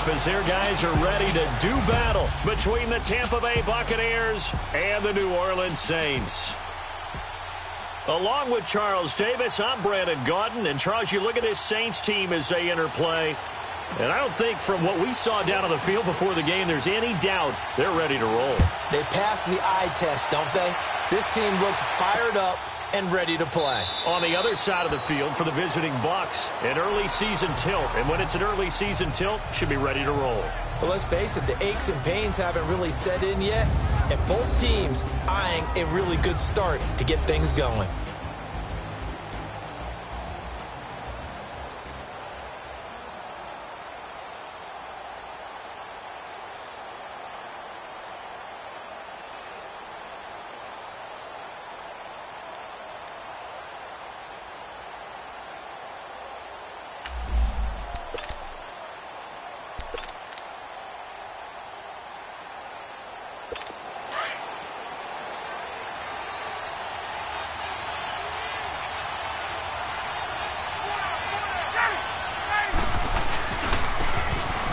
up as their guys are ready to do battle between the Tampa Bay Buccaneers and the New Orleans Saints. Along with Charles Davis, I'm Brandon Gaudin. And, Charles, you look at this Saints team as they interplay, and I don't think from what we saw down on the field before the game there's any doubt they're ready to roll. They pass the eye test, don't they? This team looks fired up and ready to play. On the other side of the field for the visiting Bucs, an early season tilt. And when it's an early season tilt, should be ready to roll. Well, let's face it, the aches and pains haven't really set in yet, and both teams eyeing a really good start to get things going.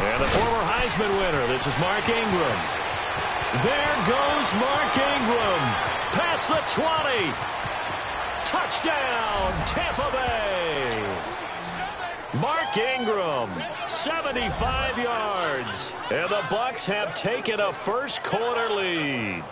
And the former Heisman winner, this is Mark Ingram. There goes Mark Ingram. Past the 20. Touchdown, Tampa Bay. Mark Ingram, 75 yards. And the Bucs have taken a first quarter lead.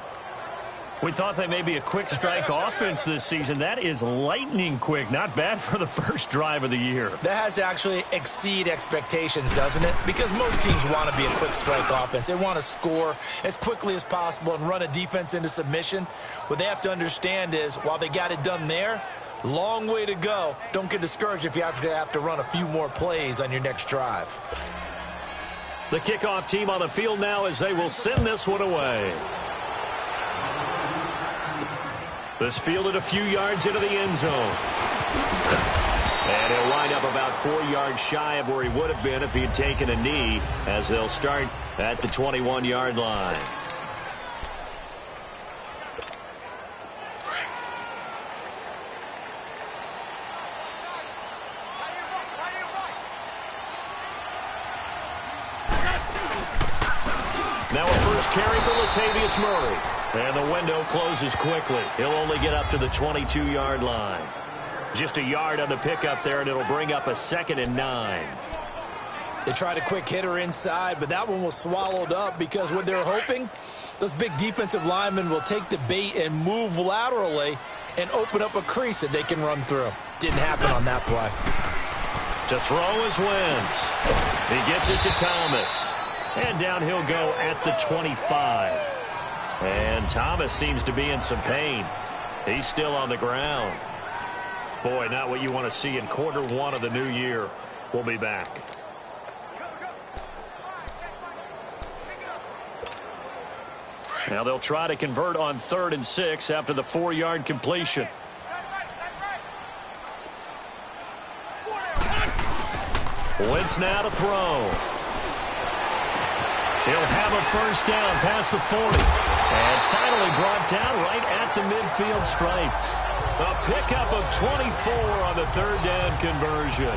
We thought they may be a quick strike offense this season. That is lightning quick. Not bad for the first drive of the year. That has to actually exceed expectations, doesn't it? Because most teams want to be a quick strike offense. They want to score as quickly as possible and run a defense into submission. What they have to understand is, while they got it done there, long way to go. Don't get discouraged if you have to run a few more plays on your next drive. The kickoff team on the field now as they will send this one away. This fielded a few yards into the end zone. And he'll wind up about 4 yards shy of where he would have been if he had taken a knee, as they'll start at the 21-yard line. Now a first carry for Latavius Murray. And the window closes quickly. He'll only get up to the 22-yard line. Just a yard on the pickup there, and it'll bring up a 2nd and 9. They tried a quick hitter inside, but that one was swallowed up because what they're hoping, those big defensive linemen will take the bait and move laterally and open up a crease that they can run through. Didn't happen on that play. To throw is Wentz. He gets it to Thomas. And down he'll go at the 25. And Thomas seems to be in some pain. He's still on the ground. Boy, not what you want to see in quarter one of the new year. We'll be back. Now they'll try to convert on 3rd and 6 after the 4-yard completion. Wentz now to throw. He'll have a first down past the 40. And finally brought down right at the midfield stripe. A pickup of 24 on the 3rd down conversion.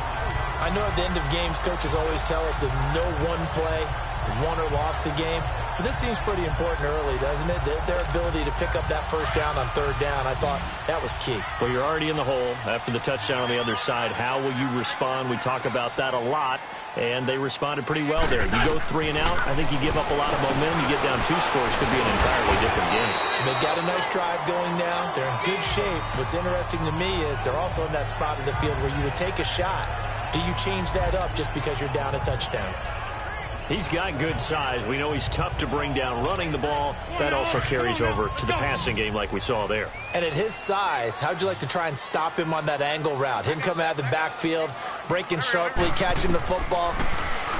I know at the end of games, coaches always tell us that no one play won or lost a game. But this seems pretty important early, doesn't it? Their ability to pick up that first down on 3rd down, I thought that was key. Well, you're already in the hole after the touchdown on the other side. How will you respond? We talk about that a lot, and they responded pretty well there. You go 3 and out, I think you give up a lot of momentum. You get down 2 scores, could be an entirely different game. So they've got a nice drive going now. They're in good shape. What's interesting to me is they're also in that spot of the field where you would take a shot. Do you change that up just because you're down a touchdown? He's got good size. We know he's tough to bring down running the ball. That also carries over to the passing game like we saw there. And at his size, how'd you like to try and stop him on that angle route? Him coming out of the backfield, breaking sharply, catching the football.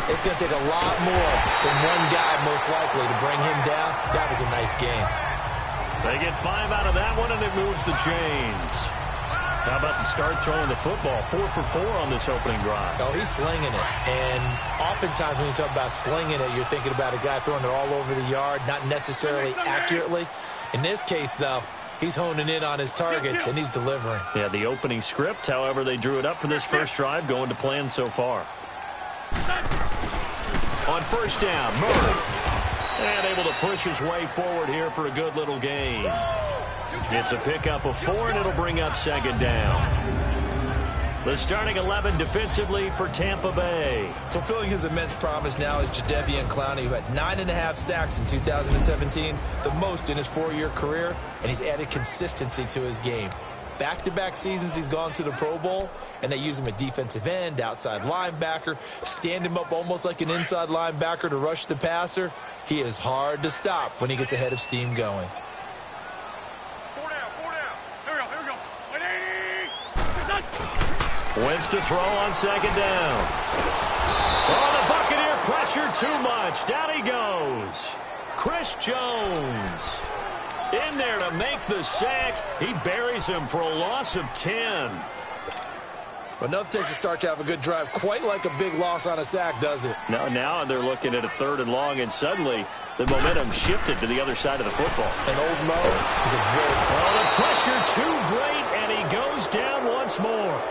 It's going to take a lot more than one guy most likely to bring him down. That was a nice game. They get 5 out of that one, and it moves the chains. How about the start throwing the football? 4 for 4 on this opening drive. Oh, he's slinging it. And oftentimes when you talk about slinging it, you're thinking about a guy throwing it all over the yard, not necessarily accurately. In this case, though, he's honing in on his targets, and he's delivering. Yeah, the opening script, however, they drew it up for this first drive, going to plan so far. on first down. Murray. And able to push his way forward here for a good little gain. It's a pickup of 4, and it'll bring up second down. The starting 11 defensively for Tampa Bay. Fulfilling his immense promise now is Jadeveon Clowney, who had 9.5 sacks in 2017, the most in his 4-year career, and he's added consistency to his game. Back-to-back seasons he's gone to the Pro Bowl, and they use him at defensive end, outside linebacker, stand him up almost like an inside linebacker to rush the passer. He is hard to stop when he gets ahead of steam going. Wentz to throw on second down. Oh, the Buccaneer pressure too much. Down he goes. Chris Jones in there to make the sack. He buries him for a loss of 10. But nothing takes a start to have a good drive quite like a big loss on a sack, does it? No, now they're looking at a 3rd and long, and suddenly the momentum shifted to the other side of the football. And Old Mo is a very... Oh, the pressure too great, and he goes down once more.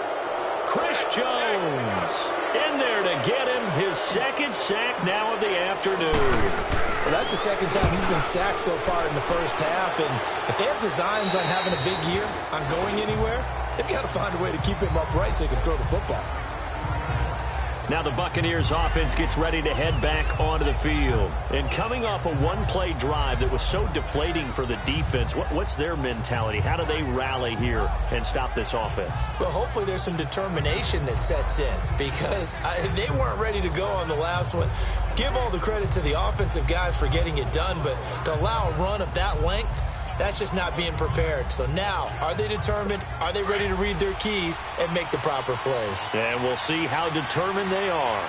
Chris Jones in there to get him his 2nd sack now of the afternoon. Well, that's the 2nd time he's been sacked so far in the first half, and if they have designs on having a big year, on going anywhere, they've got to find a way to keep him upright so they can throw the football. Now the Buccaneers offense gets ready to head back onto the field. And coming off a one-play drive that was so deflating for the defense, what's their mentality? How do they rally here and stop this offense? Well, hopefully there's some determination that sets in because they weren't ready to go on the last one. Give all the credit to the offensive guys for getting it done, but to allow a run of that length, that's just not being prepared. So now, are they determined? Are they ready to read their keys and make the proper plays? And we'll see how determined they are.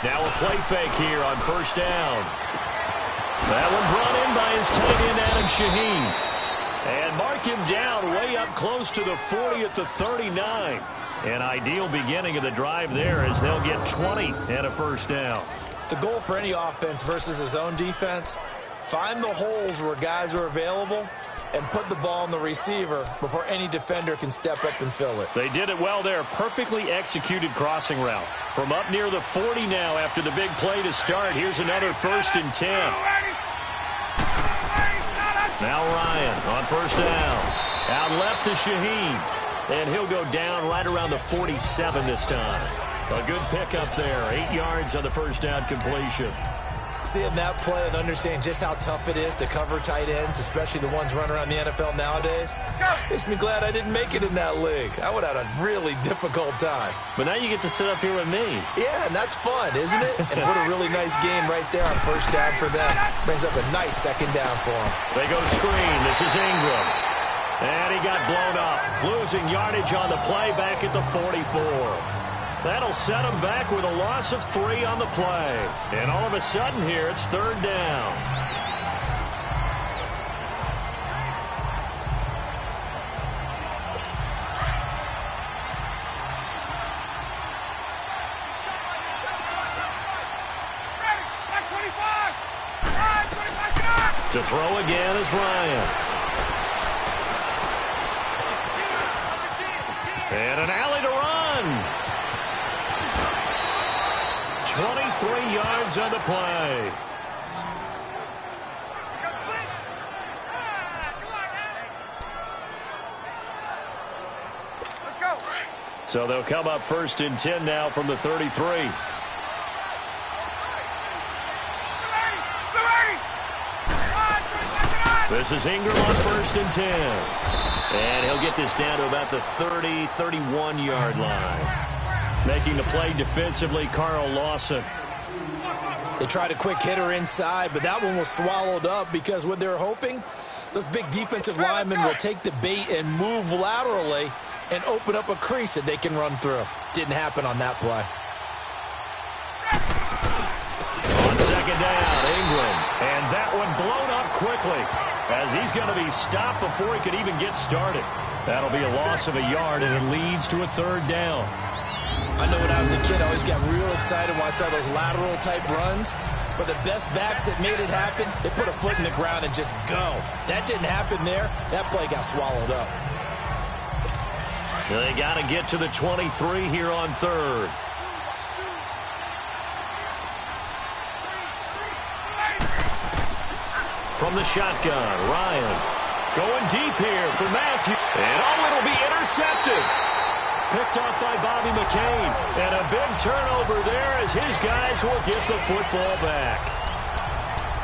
Now a play fake here on first down. That one brought in by his tight end, Adam Shaheen. And mark him down way up close to the 40 at the 39. An ideal beginning of the drive there as they'll get 20 and a first down. The goal for any offense versus his own defense, find the holes where guys are available and put the ball on the receiver before any defender can step up and fill it. They did it well there. Perfectly executed crossing route. From up near the 40 now after the big play to start. Here's another 1st and 10. Now Ryan on first down. Out left to Shaheen. And he'll go down right around the 47 this time. A good pickup there. 8 yards on the first down completion. Seeing that play and understanding just how tough it is to cover tight ends, especially the ones running around the NFL nowadays, makes me glad I didn't make it in that league. I would have had a really difficult time. But now you get to sit up here with me. Yeah, and that's fun, isn't it? And what a really nice game right there on first down for them. Brings up a nice 2nd down for them. They go screen. This is Ingram. And he got blown up. Losing yardage on the play back at the 44. That'll set him back with a loss of 3 on the play. And all of a sudden here, it's 3rd down. To throw again is Ryan. And an alley to run. 23 yards on the play. Let's go. So they'll come up 1st and 10 now from the 33. This is Ingram on 1st and 10. And he'll get this down to about the 30, 31-yard line. Making the play defensively, Carl Lawson. They tried a quick hitter inside, but that one was swallowed up because what they're hoping, those big defensive linemen will take the bait and move laterally and open up a crease that they can run through. Didn't happen on that play. On second down, Ingram. And that one blown up quickly as he's going to be stopped before he could even get started. That'll be a loss of a yard, and it leads to a 3rd down. I know when I was a kid, I always got real excited when I saw those lateral-type runs. But the best backs that made it happen, they put a foot in the ground and just go. That didn't happen there. That play got swallowed up. They got to get to the 23 here on third. From the shotgun, Ryan going deep here for Matthew. And it'll be intercepted. Picked off by Bobby McCain. And a big turnover there as his guys will get the football back.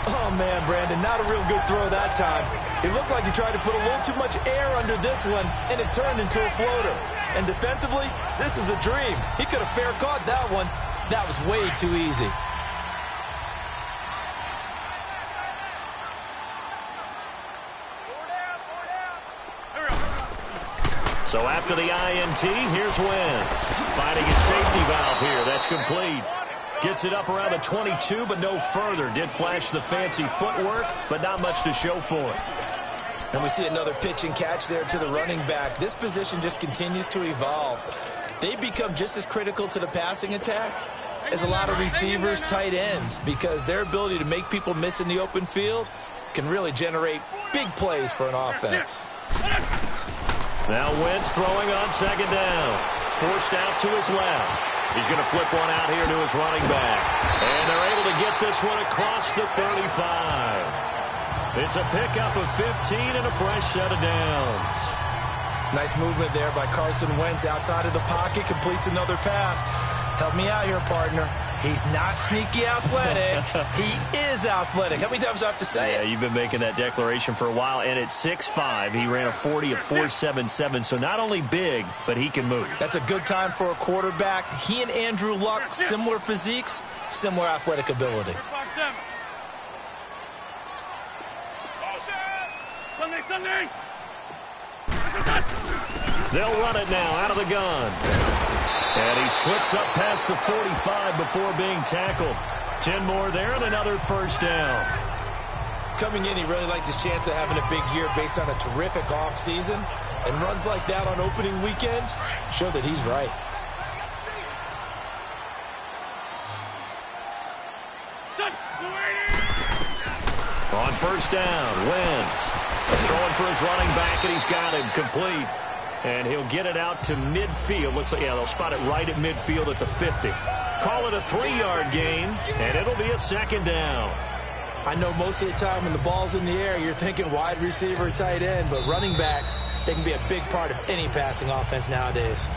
Oh, man, Brandon, not a real good throw that time. It looked like he tried to put a little too much air under this one, and it turned into a floater. And defensively, this is a dream. He could have fair caught that one. That was way too easy. So after the INT, here's Wentz. Finding his safety valve here. That's complete. Gets it up around the 22, but no further. Did flash the fancy footwork, but not much to show for it. And we see another pitch and catch there to the running back. This position just continues to evolve. They become just as critical to the passing attack as a lot of receivers, tight ends, because their ability to make people miss in the open field can really generate big plays for an offense. Now Wentz throwing on second down. Forced out to his left. He's going to flip one out here to his running back. And they're able to get this one across the 35. It's a pickup of 15 and a fresh set of downs. Nice movement there by Carson Wentz outside of the pocket. Completes another pass. Help me out here, partner. He's not sneaky athletic. He is athletic. How many times do I have to say it? Yeah, you've been making that declaration for a while. And at 6'5", he ran a 40 of 4.77. So not only big, but he can move. That's a good time for a quarterback. He and Andrew Luck, similar physiques, similar athletic ability. They'll run it now out of the gun. And he slips up past the 45 before being tackled. 10 more there and another first down. Coming in, he really liked his chance of having a big year based on a terrific offseason. And runs like that on opening weekend show that he's right. On first down, Wentz throwing for his running back, and he's got him complete. And he'll get it out to midfield. Looks like, yeah, they'll spot it right at midfield at the 50. Call it a 3-yard gain, and it'll be a second down. I know most of the time when the ball's in the air, you're thinking wide receiver, tight end, but running backs, they can be a big part of any passing offense nowadays.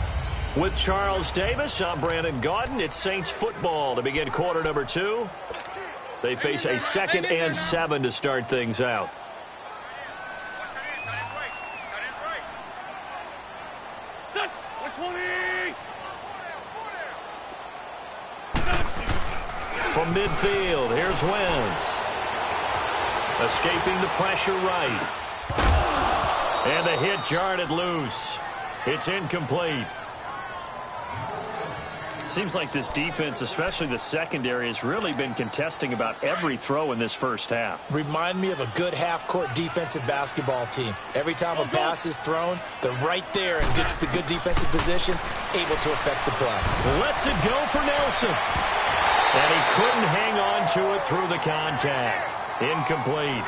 With Charles Davis, I'm Brandon Gaudin. It's Saints football to begin quarter number 2. They face a 2nd and 7 to start things out. From midfield, here's Wentz. Escaping the pressure right. And the hit jarred loose. It's incomplete. Seems like this defense, especially the secondary, has really been contesting about every throw in this first half. Remind me of a good half-court defensive basketball team. Every time a pass is thrown, they're right there and gets the good defensive position, able to affect the play. Lets it go for Nelson. And he couldn't hang on to it through the contact. Incomplete.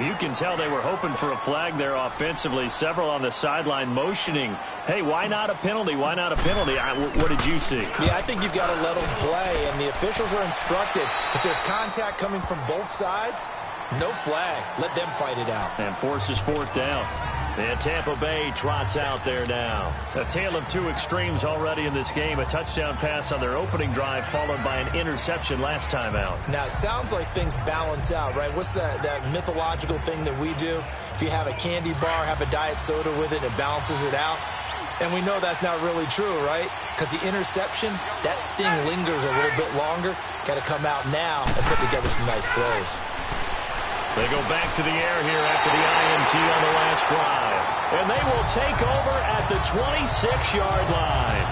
You can tell they were hoping for a flag there offensively. Several on the sideline motioning, hey, why not a penalty? Why not a penalty? What did you see? Yeah, I think you've got to let them play, and the officials are instructed. If there's contact coming from both sides, no flag. Let them fight it out. And forces 4th down. And Tampa Bay trots out there now. A tale of two extremes already in this game. A touchdown pass on their opening drive followed by an interception last time out. Now, it sounds like things balance out, right? What's that mythological thing that we do? If you have a candy bar, have a diet soda with it, it balances it out. And we know that's not really true, right? Because the interception, that sting lingers a little bit longer. Got to come out now and put together some nice plays. They go back to the air here after the INT on the last drive. And they will take over at the 26-yard line.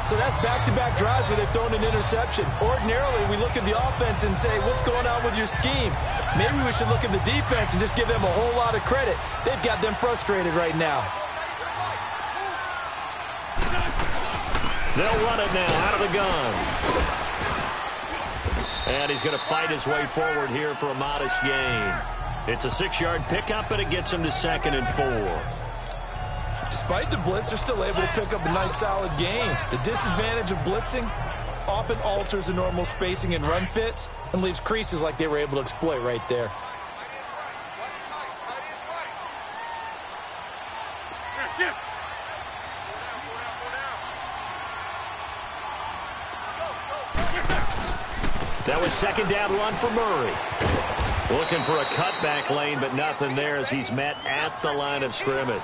So that's back-to-back drives where they've thrown an interception. Ordinarily, we look at the offense and say, what's going on with your scheme? Maybe we should look at the defense and just give them a whole lot of credit. They've got them frustrated right now. They'll run it now out of the gun. And he's going to fight his way forward here for a modest gain. It's a 6-yard pickup, and it gets him to 2nd and 4. Despite the blitz, they're still able to pick up a nice, solid gain. The disadvantage of blitzing often alters the normal spacing and run fits and leaves creases like they were able to exploit right there. That was second down run for Murray. Looking for a cutback lane, but nothing there as he's met at the line of scrimmage.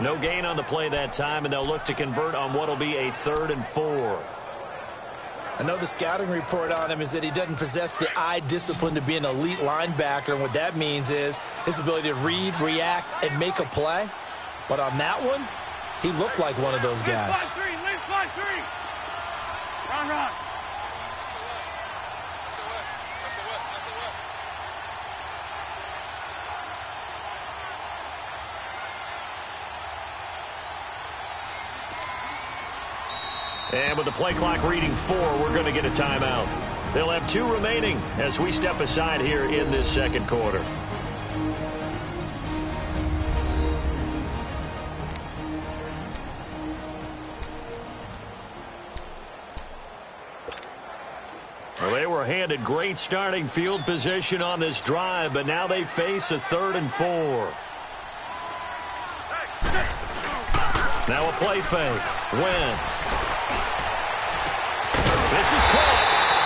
No gain on the play that time, and they'll look to convert on what will be a 3rd and 4. I know the scouting report on him is that he doesn't possess the eye discipline to be an elite linebacker, and what that means is his ability to read, react, and make a play. But on that one, he looked like one of those guys. Run. And with the play clock reading 4, we're going to get a timeout. They'll have 2 remaining as we step aside here in this second quarter. Well, they were handed great starting field position on this drive, but now they face a 3rd and 4. Now a play fake. Wentz. This is caught.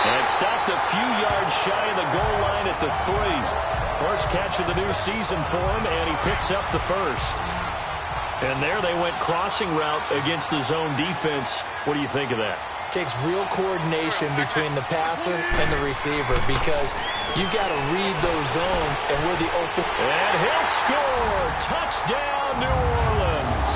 And stopped a few yards shy of the goal line at the 3. First catch of the new season for him, and he picks up the first. And there they went crossing route against the zone defense. What do you think of that? Takes real coordination between the passer and the receiver because you've got to read those zones and where the open. And he'll score. Touchdown, New Orleans.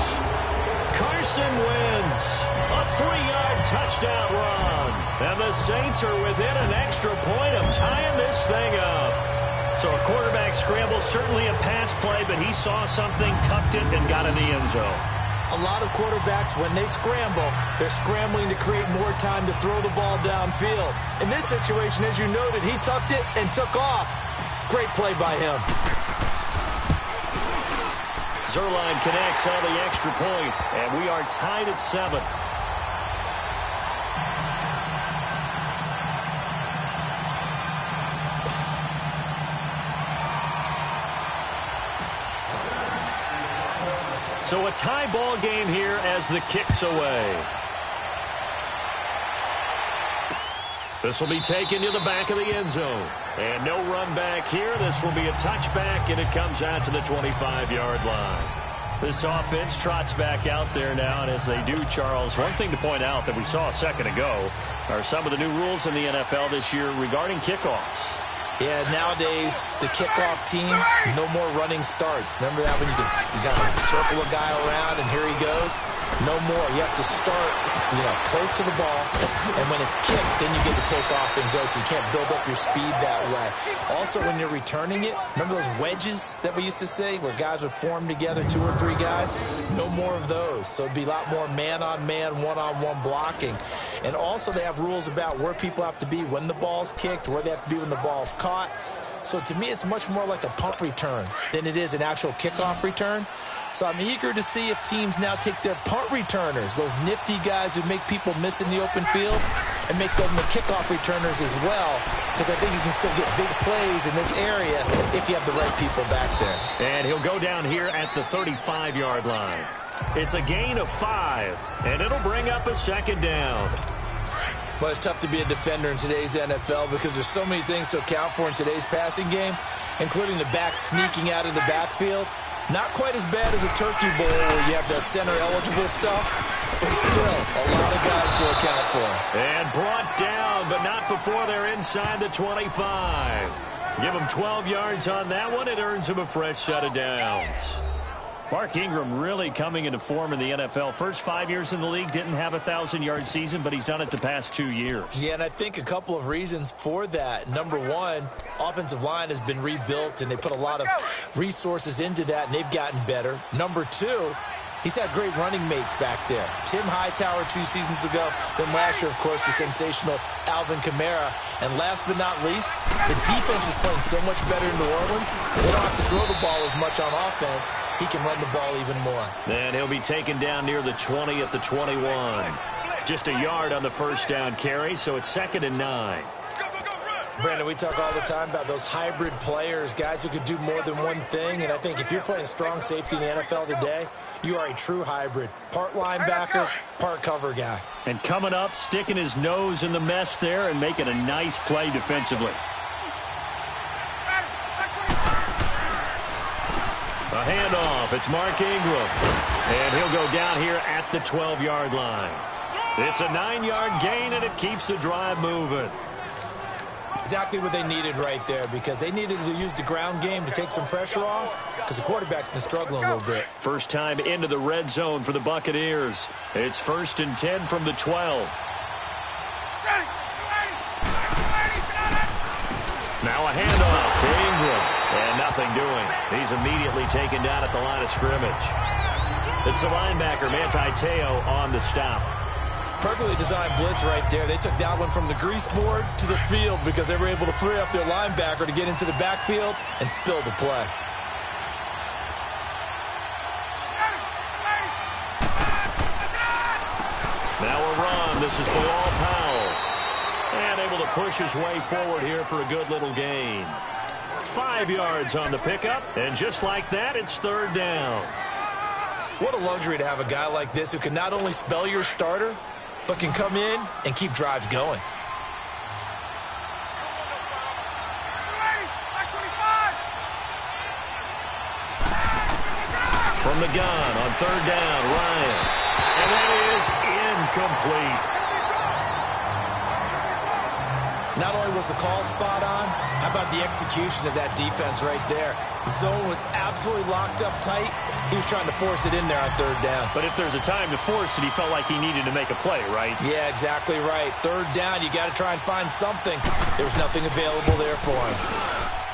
Carson Wentz, a 3-yard touchdown run. And the Saints are within an extra point of tying this thing up. So a quarterback scramble, certainly a pass play, but he saw something, tucked it, and got in the end zone. A lot of quarterbacks, when they scramble, they're scrambling to create more time to throw the ball downfield. In this situation, as you noted, he tucked it and took off. Great play by him. Zerline connects on the extra point, and we are tied at 7. So a tie ball game here as the kick's away. This will be taken to the back of the end zone. And no run back here. This will be a touchback, and it comes out to the 25-yard line. This offense trots back out there now, and as they do, Charles, one thing to point out that we saw a second ago are some of the new rules in the NFL this year regarding kickoffs. Yeah, nowadays, the kickoff team, no more running starts. Remember that when you got to circle a guy around and here he goes? No more. You have to start, close to the ball, and when it's kicked, then you get to take off and go, so you can't build up your speed that way. Also, when you're returning it, remember those wedges that we used to say where guys would form together, 2 or 3 guys? No more of those. So it'd be a lot more man-on-man, one-on-one blocking. And also, they have rules about where people have to be when the ball's kicked, where they have to be when the ball's caught. So to me, it's much more like a punt return than it is an actual kickoff return. So I'm eager to see if teams now take their punt returners, those nifty guys who make people miss in the open field, and make them the kickoff returners as well, because I think you can still get big plays in this area if you have the right people back there. And he'll go down here at the 35-yard line. It's a gain of 5, and it'll bring up a second down. Well, it's tough to be a defender in today's NFL because there's so many things to account for in today's passing game, including the back sneaking out of the backfield. Not quite as bad as a turkey bowl where you have the center-eligible stuff, but still a lot of guys to account for. And brought down, but not before they're inside the 25. Give them 12 yards on that one. It earns them a fresh set of downs. Mark Ingram really coming into form in the NFL. First 5 years in the league, didn't have a 1,000-yard season, but he's done it the past 2 years. Yeah, and I think a couple of reasons for that. Number one, offensive line has been rebuilt, and they put a lot of resources into that, and they've gotten better. Number two, He's had great running mates back there. Tim Hightower 2 seasons ago. Then last year, of course, the sensational Alvin Kamara. And last but not least, the defense is playing so much better in New Orleans. They don't have to throw the ball as much on offense. He can run the ball even more. And he'll be taken down near the 20 at the 21. Just a yard on the first down carry, so it's 2nd and 9. Brandon, we talk all the time about those hybrid players, guys who could do more than one thing. And I think if you're playing strong safety in the NFL today, you are a true hybrid. Part linebacker, part cover guy. And coming up, sticking his nose in the mess there and making a nice play defensively. A handoff. It's Mark Ingram. And he'll go down here at the 12-yard line. It's a 9-yard gain, and it keeps the drive moving. Exactly what they needed right there, because they needed to use the ground game to take some pressure off, because the quarterback's been struggling a little bit. First time into the red zone for the Buccaneers. It's 1st and 10 from the 12. Now a handoff to Ingram, and nothing doing. He's immediately taken down at the line of scrimmage. It's the linebacker, Manti Te'o, on the stop. Perfectly designed blitz right there. They took that one from the grease board to the field because they were able to free up their linebacker to get into the backfield and spill the play. Now a run. This is Bilal Powell. And able to push his way forward here for a good little gain. 5 yards on the pickup, and just like that, it's 3rd down. What a luxury to have a guy like this who can not only spell your starter, but can come in and keep drives going. From the gun on 3rd down, Ryan. And that is incomplete. Not only was the call spot on, how about the execution of that defense right there? The zone was absolutely locked up tight. He was trying to force it in there on 3rd down. But if there's a time to force it, he felt like he needed to make a play, right? Yeah, exactly right. 3rd down, you got to try and find something. There was nothing available there for him.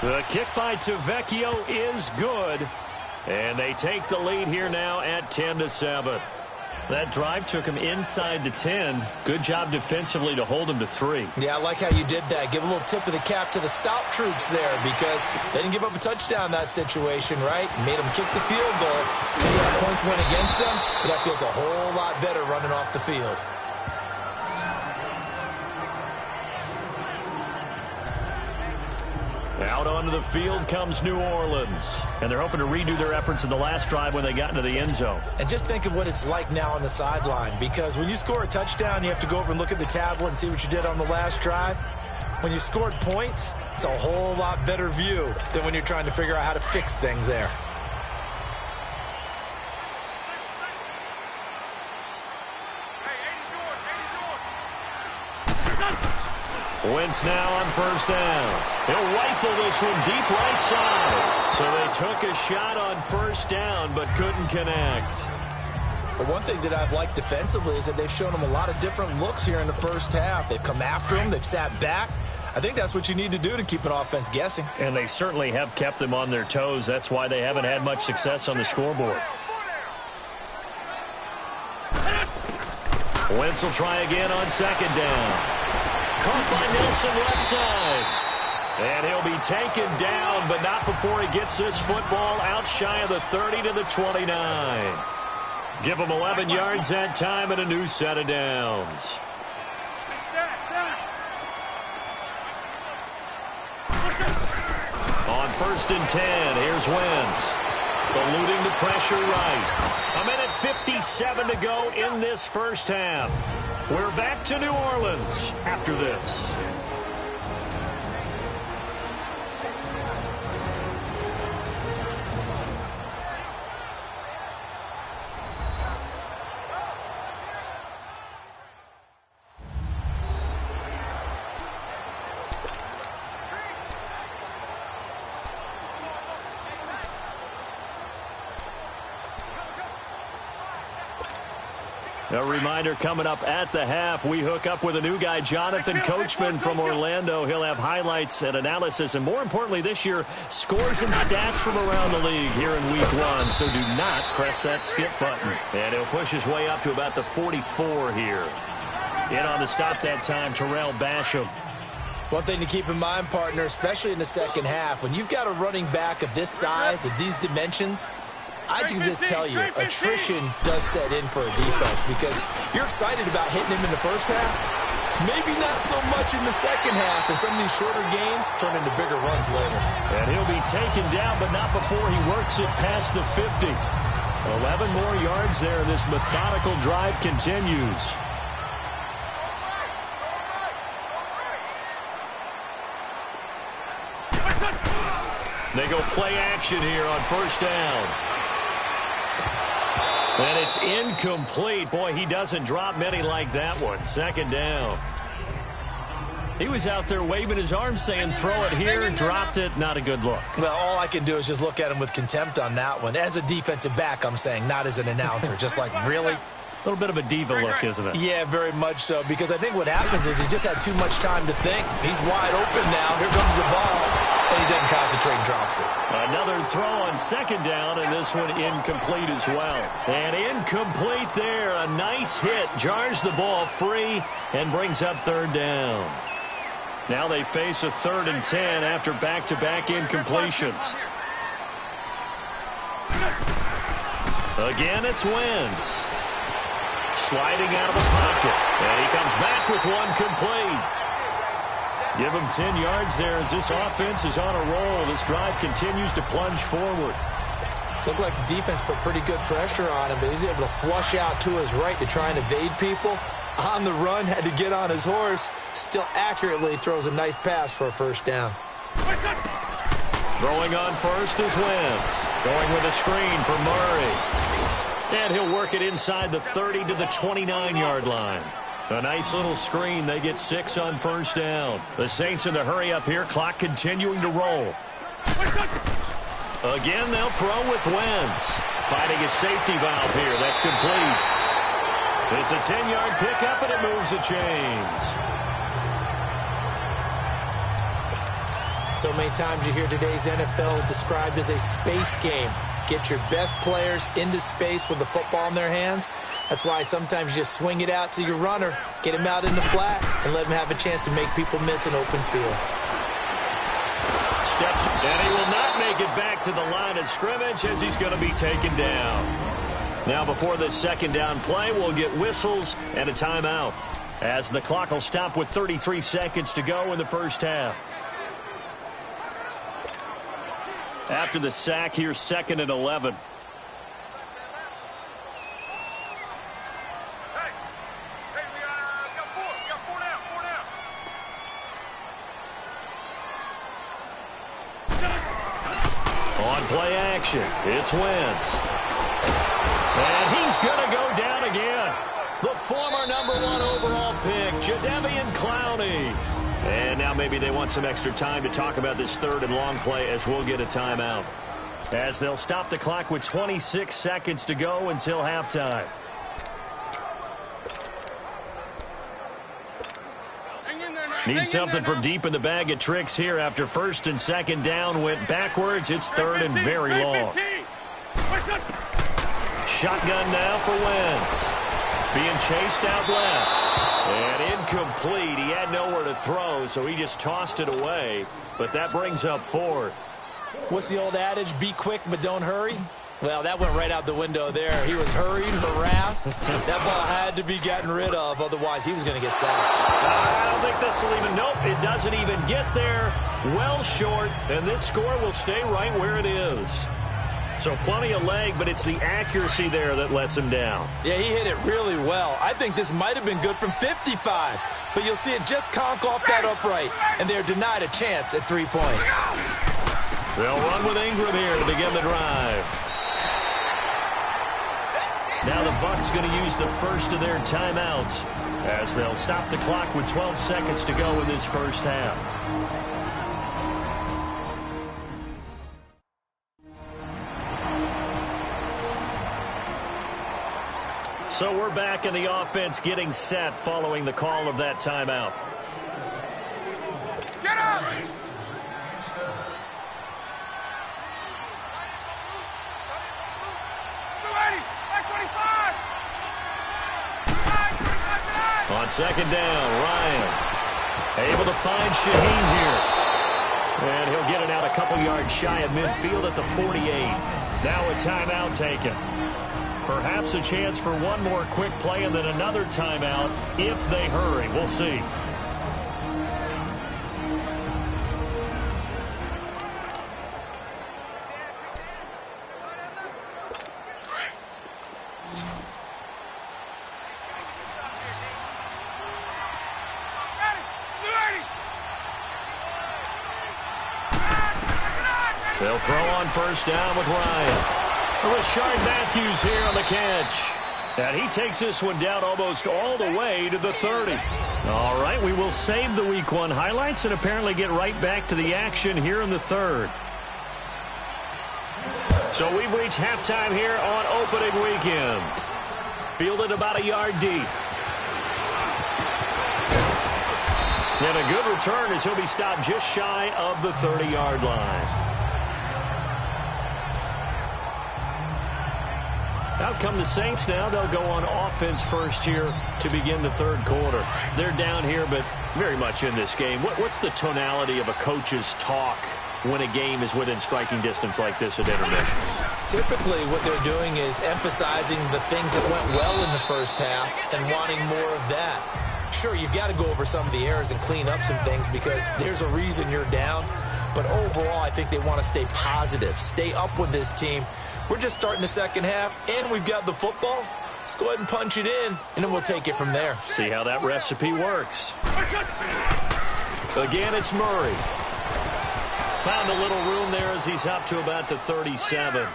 The kick by Tavecchio is good. And they take the lead here now at 10-7. That drive took him inside the 10. Good job defensively to hold him to 3. Yeah, I like how you did that. Give a little tip of the cap to the stop troops there, because they didn't give up a touchdown in that situation, right? Made them kick the field goal. Maybe the points went against them, but that feels a whole lot better running off the field. Out onto the field comes New Orleans. And they're hoping to redo their efforts in the last drive when they got into the end zone. And just think of what it's like now on the sideline, because when you score a touchdown, you have to go over and look at the tablet and see what you did on the last drive. When you scored points, it's a whole lot better view than when you're trying to figure out how to fix things there. Wentz now on 1st down. He'll rifle this one deep right side. So they took a shot on 1st down but couldn't connect. The one thing that I've liked defensively is that they've shown him a lot of different looks here in the first half. They've come after him. They've sat back. I think that's what you need to do to keep an offense guessing. And they certainly have kept them on their toes. That's why they haven't had much success on the scoreboard. Wentz will try again on 2nd down. Caught by Nelson left side. And he'll be taken down, but not before he gets this football out shy of the 30 to the 29. Give him 11 yards that time and a new set of downs. On 1st and 10, here's Wentz. Eluding the pressure right. A minute 57 to go in this first half. We're back to New Orleans after this. A reminder coming up at the half, we hook up with a new guy, Jonathan Coachman from Orlando. He'll have highlights and analysis, and more importantly this year, scores and stats from around the league here in week 1. So do not press that skip button. And he'll push his way up to about the 44 here. In on the stop that time, Terrell Basham. One thing to keep in mind, partner, especially in the second half, when you've got a running back of this size, of these dimensions, I can just tell you, attrition does set in for a defense because you're excited about hitting him in the first half. Maybe not so much in the second half, and some of these shorter gains turn into bigger runs later. And he'll be taken down, but not before he works it past the 50. 11 more yards there, and this methodical drive continues. They go play action here on first down. And it's incomplete. Boy, he doesn't drop many like that one. Second down. He was out there waving his arms saying, throw it here, dropped it. Not a good look. Well, all I can do is just look at him with contempt on that one. As a defensive back, I'm saying, not as an announcer. Just like, really? A little bit of a diva look, isn't it? Yeah, very much so. Because I think what happens is he just had too much time to think. He's wide open now. Here comes the ball. And he doesn't concentrate and drops it. Another throw on second down, and this one incomplete as well. And incomplete there. A nice hit. Jars the ball free and brings up third down. Now they face a 3rd and 10 after back-to-back incompletions. Again, it's Wentz. Sliding out of the pocket. And he comes back with one complete. Give him 10 yards there as this offense is on a roll. This drive continues to plunge forward. Looked like the defense put pretty good pressure on him, but he's able to flush out to his right to try and evade people. On the run, had to get on his horse. Still accurately throws a nice pass for a first down. Throwing on first is Wentz. Going with a screen for Murray. And he'll work it inside the 30 to the 29-yard line. A nice little screen. They get 6 on first down. The Saints in the hurry up here. Clock continuing to roll. Again, they'll throw with Wentz. Finding a safety valve here. That's complete. It's a 10-yard pickup, and it moves the chains. So many times you hear today's NFL described as a space game. Get your best players into space with the football in their hands. That's why sometimes you just swing it out to your runner, get him out in the flat, and let him have a chance to make people miss an open field. Steps, and he will not make it back to the line of scrimmage as he's going to be taken down. Now before this second down play, we'll get whistles and a timeout, as the clock will stop with 33 seconds to go in the first half. After the sack, here's 2nd and 11. On play action, it's Wentz. And he's going to go down again. The former #1 overall pick, Jadeveon Clowney. And now maybe they want some extra time to talk about this 3rd and long play as we'll get a timeout. As they'll stop the clock with 26 seconds to go until halftime. Need something from deep in the bag of tricks here after 1st and 2nd down went backwards. It's 3rd and very long. Shotgun now for Wentz. Being chased out left. And incomplete. He had nowhere to throw, so he just tossed it away. But that brings up 4th. What's the old adage? Be quick, but don't hurry? Well, that went right out the window there. He was hurried, harassed. That ball had to be gotten rid of, otherwise he was going to get sacked. I don't think this will even, nope, it doesn't even get there. Well short, and this score will stay right where it is. So plenty of leg, but it's the accuracy there that lets him down. Yeah, he hit it really well. I think this might have been good from 55, but you'll see it just conk off that upright, and they're denied a chance at 3 points. They'll run with Ingram here to begin the drive. Now the Bucs going to use the first of their timeouts as they'll stop the clock with 12 seconds to go in this first half. So we're back in the offense getting set following the call of that timeout. Get up! On second down, Ryan able to find Shaheen here. And he'll get it out a couple yards shy of midfield at the 48. Now a timeout taken. Perhaps a chance for one more quick play and then another timeout if they hurry. We'll see. They'll throw on first down with Ryan. Rashard Matthews here on the catch. And he takes this one down almost all the way to the 30. All right, we will save the Week 1 highlights and apparently get right back to the action here in the third. So we've reached halftime here on opening weekend. Fielded about a yard deep. And a good return as he'll be stopped just shy of the 30-yard line. Out come the Saints now. They'll go on offense first here to begin the third quarter. They're down here, but very much in this game. What's the tonality of a coach's talk when a game is within striking distance like this at intermission? Typically, what they're doing is emphasizing the things that went well in the first half and wanting more of that. Sure, you've got to go over some of the errors and clean up some things because there's a reason you're down. But overall, I think they want to stay positive, stay up with this team. We're just starting the second half, and we've got the football. Let's go ahead and punch it in, and then we'll take it from there. See how that recipe works. Again, it's Murray. Found a little room there as he's up to about the 37.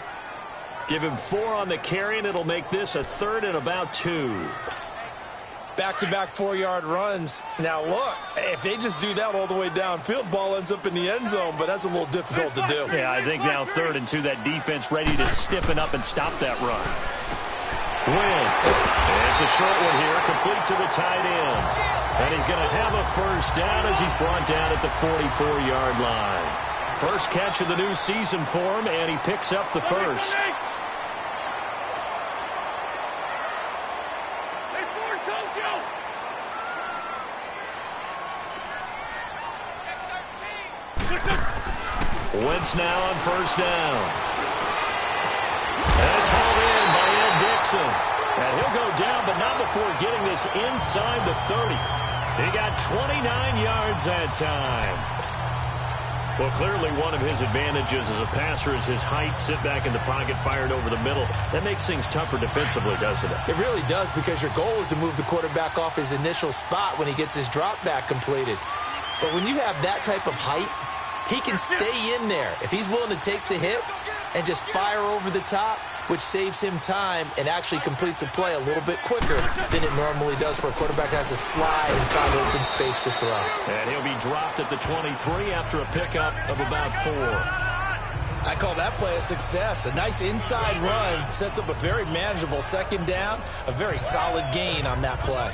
Give him 4 on the carry, and it'll make this a third and about 2. Back-to-back 4-yard runs. Now, look, if they just do that all the way downfield, ball ends up in the end zone, but that's a little difficult to do. Yeah, I think now 3rd and 2, that defense ready to stiffen up and stop that run. Wentz. It's a short one here, complete to the tight end. And he's going to have a first down as he's brought down at the 44-yard line. First catch of the new season for him, and he picks up the first. Wentz now on first down. And it's hauled in by Ed Dixon. And he'll go down, but not before getting this inside the 30. He got 29 yards that time. Well, clearly one of his advantages as a passer is his height. Sit back in the pocket, fired over the middle. That makes things tougher defensively, doesn't it? It really does, because your goal is to move the quarterback off his initial spot when he gets his drop back completed. But when you have that type of height, he can stay in there if he's willing to take the hits and just fire over the top, which saves him time and actually completes a play a little bit quicker than it normally does for a quarterback that has to slide and find open space to throw. And he'll be dropped at the 23 after a pickup of about 4. I call that play a success. A nice inside run sets up a very manageable second down, a very solid gain on that play.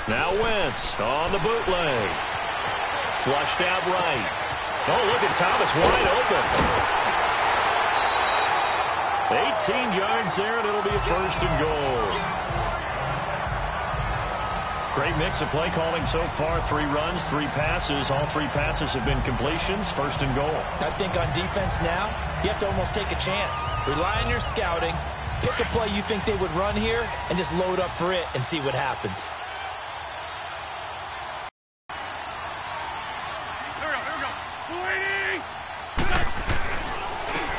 Now Wentz on the bootleg. Flushed out right. Oh, look at Thomas wide open. 18 yards there, and it'll be a first and goal. Great mix of play calling so far. 3 runs, 3 passes. All 3 passes have been completions. First and goal. I think on defense now, you have to almost take a chance. Rely on your scouting. Pick a play you think they would run here, and just load up for it and see what happens.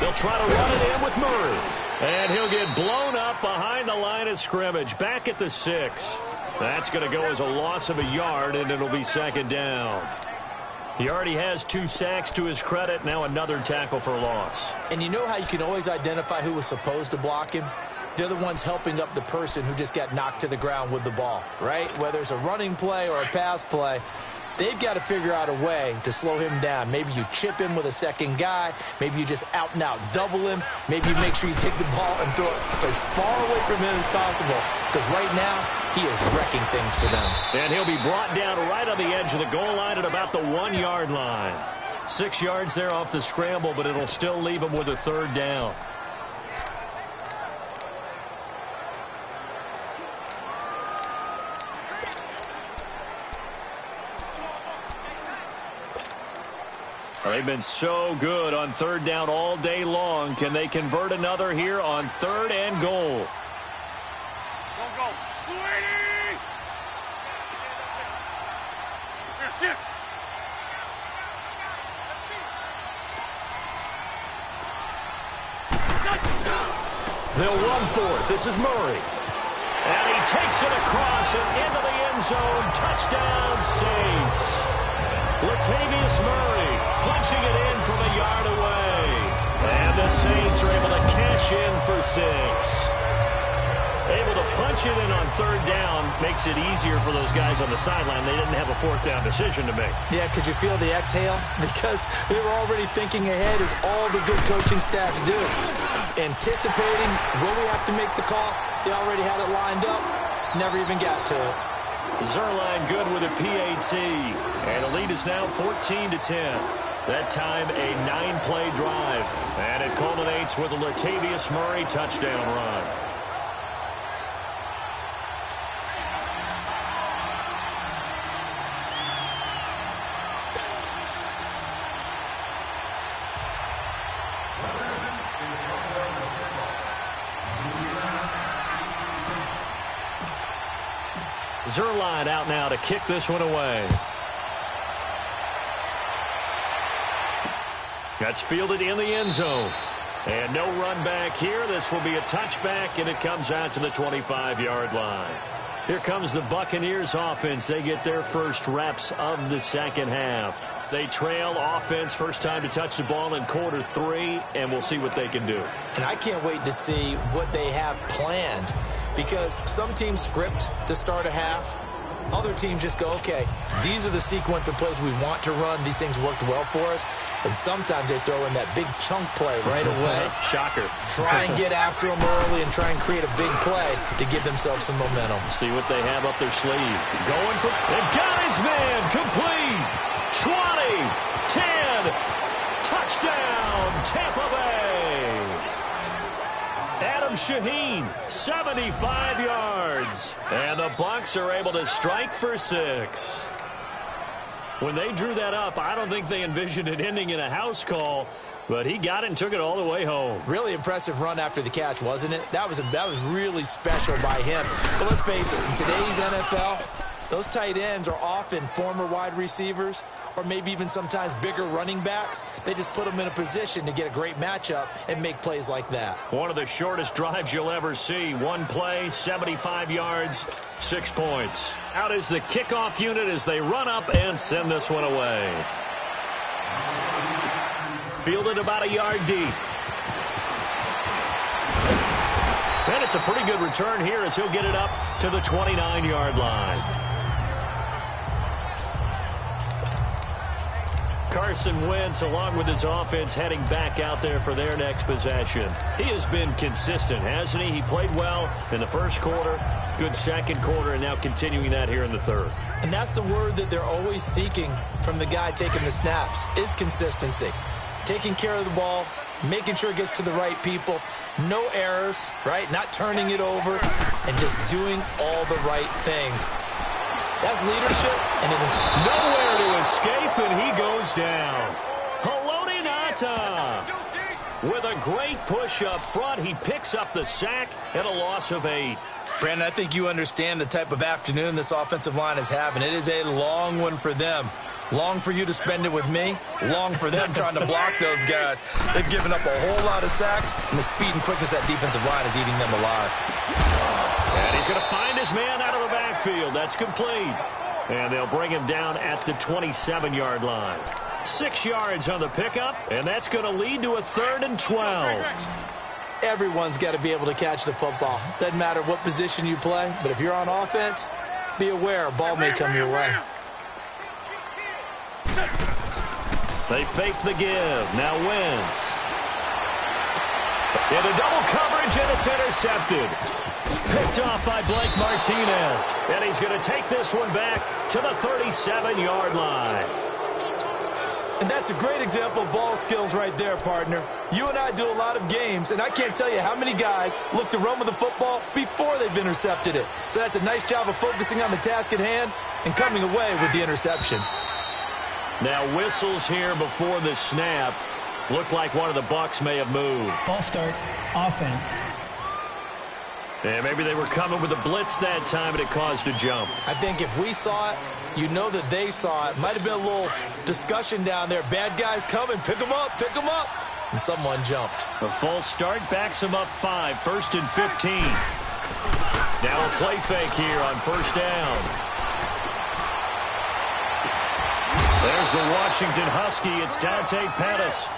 They'll try to run it in with Murray. And he'll get blown up behind the line of scrimmage. Back at the 6. That's going to go as a loss of a yard, and it'll be second down. He already has 2 sacks to his credit. Now another tackle for loss. And you know how you can always identify who was supposed to block him? They're the ones helping up the person who just got knocked to the ground with the ball, right? Whether it's a running play or a pass play, They've got to figure out a way to slow him down. Maybe you chip him with a second guy. Maybe you just out-and-out double him. Maybe you make sure you take the ball and throw it as far away from him as possible. Because right now, he is wrecking things for them. And he'll be brought down right on the edge of the goal line at about the 1-yard line. 6 yards there off the scramble, but it'll still leave him with a third down. They've been so good on third down all day long. Can they convert another here on 3rd and goal? Go, go. 280! Here, sit. They'll run for it. This is Murray. And he takes it across and into the end zone. Touchdown, Saints. Latavius Murray punching it in from a yard away. And the Saints are able to cash in for 6. Able to punch it in on 3rd down makes it easier for those guys on the sideline. They didn't have a 4th down decision to make. Yeah, could you feel the exhale? Because they were already thinking ahead, as all the good coaching staffs do. Anticipating, will we have to make the call? They already had it lined up. Never even got to it. Zerline good with a PAT. And the lead is now 14-10. That time a 9-play drive. And it culminates with a Latavius Murray touchdown run. Zerline out now to kick this one away. That's fielded in the end zone. And no run back here. This will be a touchback, and it comes out to the 25-yard line. Here comes the Buccaneers offense. They get their first reps of the second half. They trail offense, first time to touch the ball in quarter 3, and we'll see what they can do. And I can't wait to see what they have planned. Because some teams script to start a half. Other teams just go, okay, these are the sequence of plays we want to run. These things worked well for us. And sometimes they throw in that big chunk play right away. Shocker. Try and get after them early and try and create a big play to give themselves some momentum. See what they have up their sleeve. Going for, and got his man, complete. 20, 10, touchdown, Tampa Bay. Adam Shaheen, 75 yards. And the Bucs are able to strike for 6. When they drew that up, I don't think they envisioned it ending in a house call, but he got it and took it all the way home. Really impressive run after the catch, wasn't it? That was really special by him. But let's face it, in today's NFL, those tight ends are often former wide receivers or maybe even sometimes bigger running backs. They just put them in a position to get a great matchup and make plays like that. One of the shortest drives you'll ever see. One play, 75 yards, 6 points. Out is the kickoff unit as they run up and send this one away. Fielded about a yard deep. And it's a pretty good return here as he'll get it up to the 29-yard line. Carson Wentz, along with his offense, heading back out there for their next possession. He has been consistent, hasn't he? He played well in the first quarter, good second quarter, and now continuing that here in the third. And that's the word that they're always seeking from the guy taking the snaps, is consistency. Taking care of the ball, making sure it gets to the right people, no errors, right? Not turning it over, and just doing all the right things. That's leadership, and it is nowhere to escape, and he goes down. Haloti Ngata with a great push up front. He picks up the sack and a loss of 8. Brandon, I think you understand the type of afternoon this offensive line is having. It is a long one for them. Long for you to spend it with me. Long for them trying to block those guys. They've given up a whole lot of sacks, and the speed and quickness that defensive line is eating them alive. And he's going to find his man out of the backfield. That's complete. And they'll bring him down at the 27-yard line. 6 yards on the pickup, and that's going to lead to a 3rd and 12. Everyone's got to be able to catch the football. Doesn't matter what position you play, but if you're on offense, be aware a ball may come your way. They fake the give. Now Wentz. Into double coverage, and it's intercepted. Picked off by Blake Martinez. And he's going to take this one back to the 37-yard line. And that's a great example of ball skills right there, partner. You and I do a lot of games, and I can't tell you how many guys look to run with the football before they've intercepted it. So that's a nice job of focusing on the task at hand and coming away with the interception. Now whistles here before the snap. Looked like one of the Bucs may have moved. False start, offense. And maybe they were coming with a blitz that time, and it caused a jump. I think if we saw it, you know that they saw it. Might have been a little discussion down there. Bad guys coming. Pick them up. Pick them up. And someone jumped. A false start backs them up 5. 1st and 15. Now a play fake here on first down. There's the Washington Husky. It's Dante Pettis.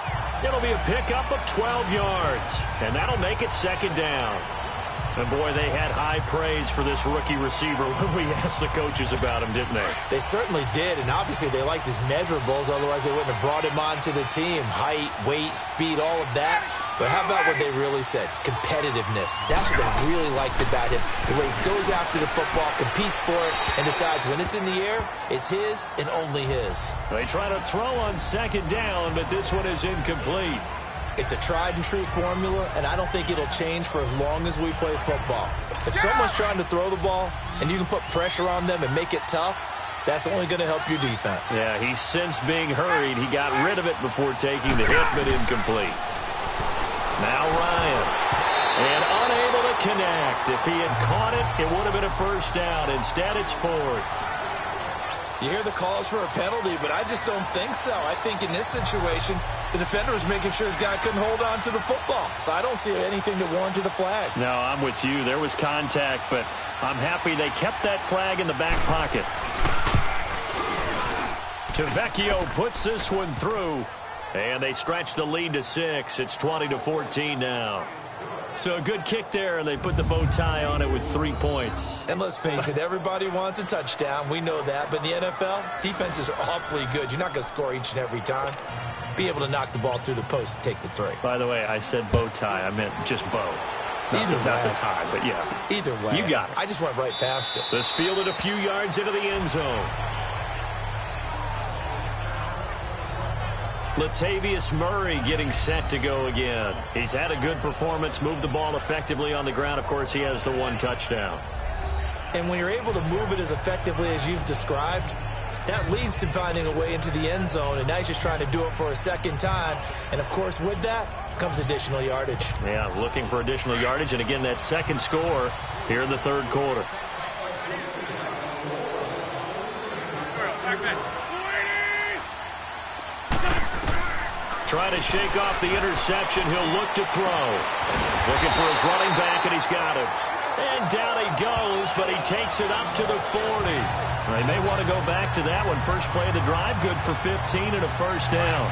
It'll be a pickup of 12 yards. And that'll make it second down. And, boy, they had high praise for this rookie receiver when we asked the coaches about him, didn't they? They certainly did, and obviously they liked his measurables. Otherwise, they wouldn't have brought him onto the team. Height, weight, speed, all of that. But how about what they really said? Competitiveness. That's what they really liked about him. The way he goes after the football, competes for it, and decides when it's in the air, it's his and only his. They try to throw on second down, but this one is incomplete. It's a tried-and-true formula, and I don't think it'll change for as long as we play football. If someone's trying to throw the ball and you can put pressure on them and make it tough, that's only going to help your defense. Yeah, he's since being hurried. He got rid of it before taking the hit, but incomplete. Now Ryan. And unable to connect. If he had caught it, it would have been a first down. Instead, it's 4th. You hear the calls for a penalty, but I just don't think so. I think in this situation, the defender was making sure his guy couldn't hold on to the football. So I don't see anything that warranted a flag. No, I'm with you. There was contact, but I'm happy they kept that flag in the back pocket. Tavecchio puts this one through, and they stretch the lead to 6. It's 20-14 now. So a good kick there, and they put the bow tie on it with 3 points. And let's face it, everybody wants a touchdown. We know that. But in the NFL, defenses are awfully good. You're not going to score each and every time. Be able to knock the ball through the post and take the 3. By the way, I said bow tie. I meant just bow. Not the tie, but yeah. Either way. You got it. I just went right past it. This fielded a few yards into the end zone. Latavius Murray getting set to go again. He's had a good performance, moved the ball effectively on the ground. Of course, he has the 1 touchdown. And when you're able to move it as effectively as you've described, that leads to finding a way into the end zone, and now he's just trying to do it for a second time. And, of course, with that comes additional yardage. Yeah, looking for additional yardage, and again, that second score here in the third quarter. Trying to shake off the interception. He'll look to throw. Looking for his running back, and he's got it. And down he goes, but he takes it up to the 40. They may want to go back to that one. First play of the drive, good for 15 and a first down.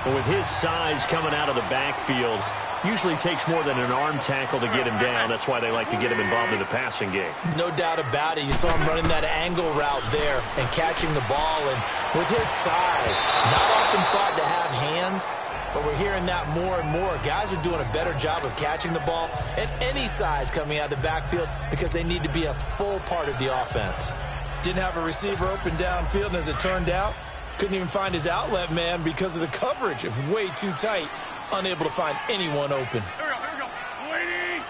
But with his size coming out of the backfield, usually takes more than an arm tackle to get him down. That's why they like to get him involved in the passing game. No doubt about it. You saw him running that angle route there and catching the ball. And with his size, not often thought to have hands, but we're hearing that more and more. Guys are doing a better job of catching the ball at any size coming out of the backfield because they need to be a full part of the offense. Didn't have a receiver open downfield, and as it turned out, couldn't even find his outlet man because of the coverage. It's way too tight. Unable to find anyone open. Here we go. Waiting.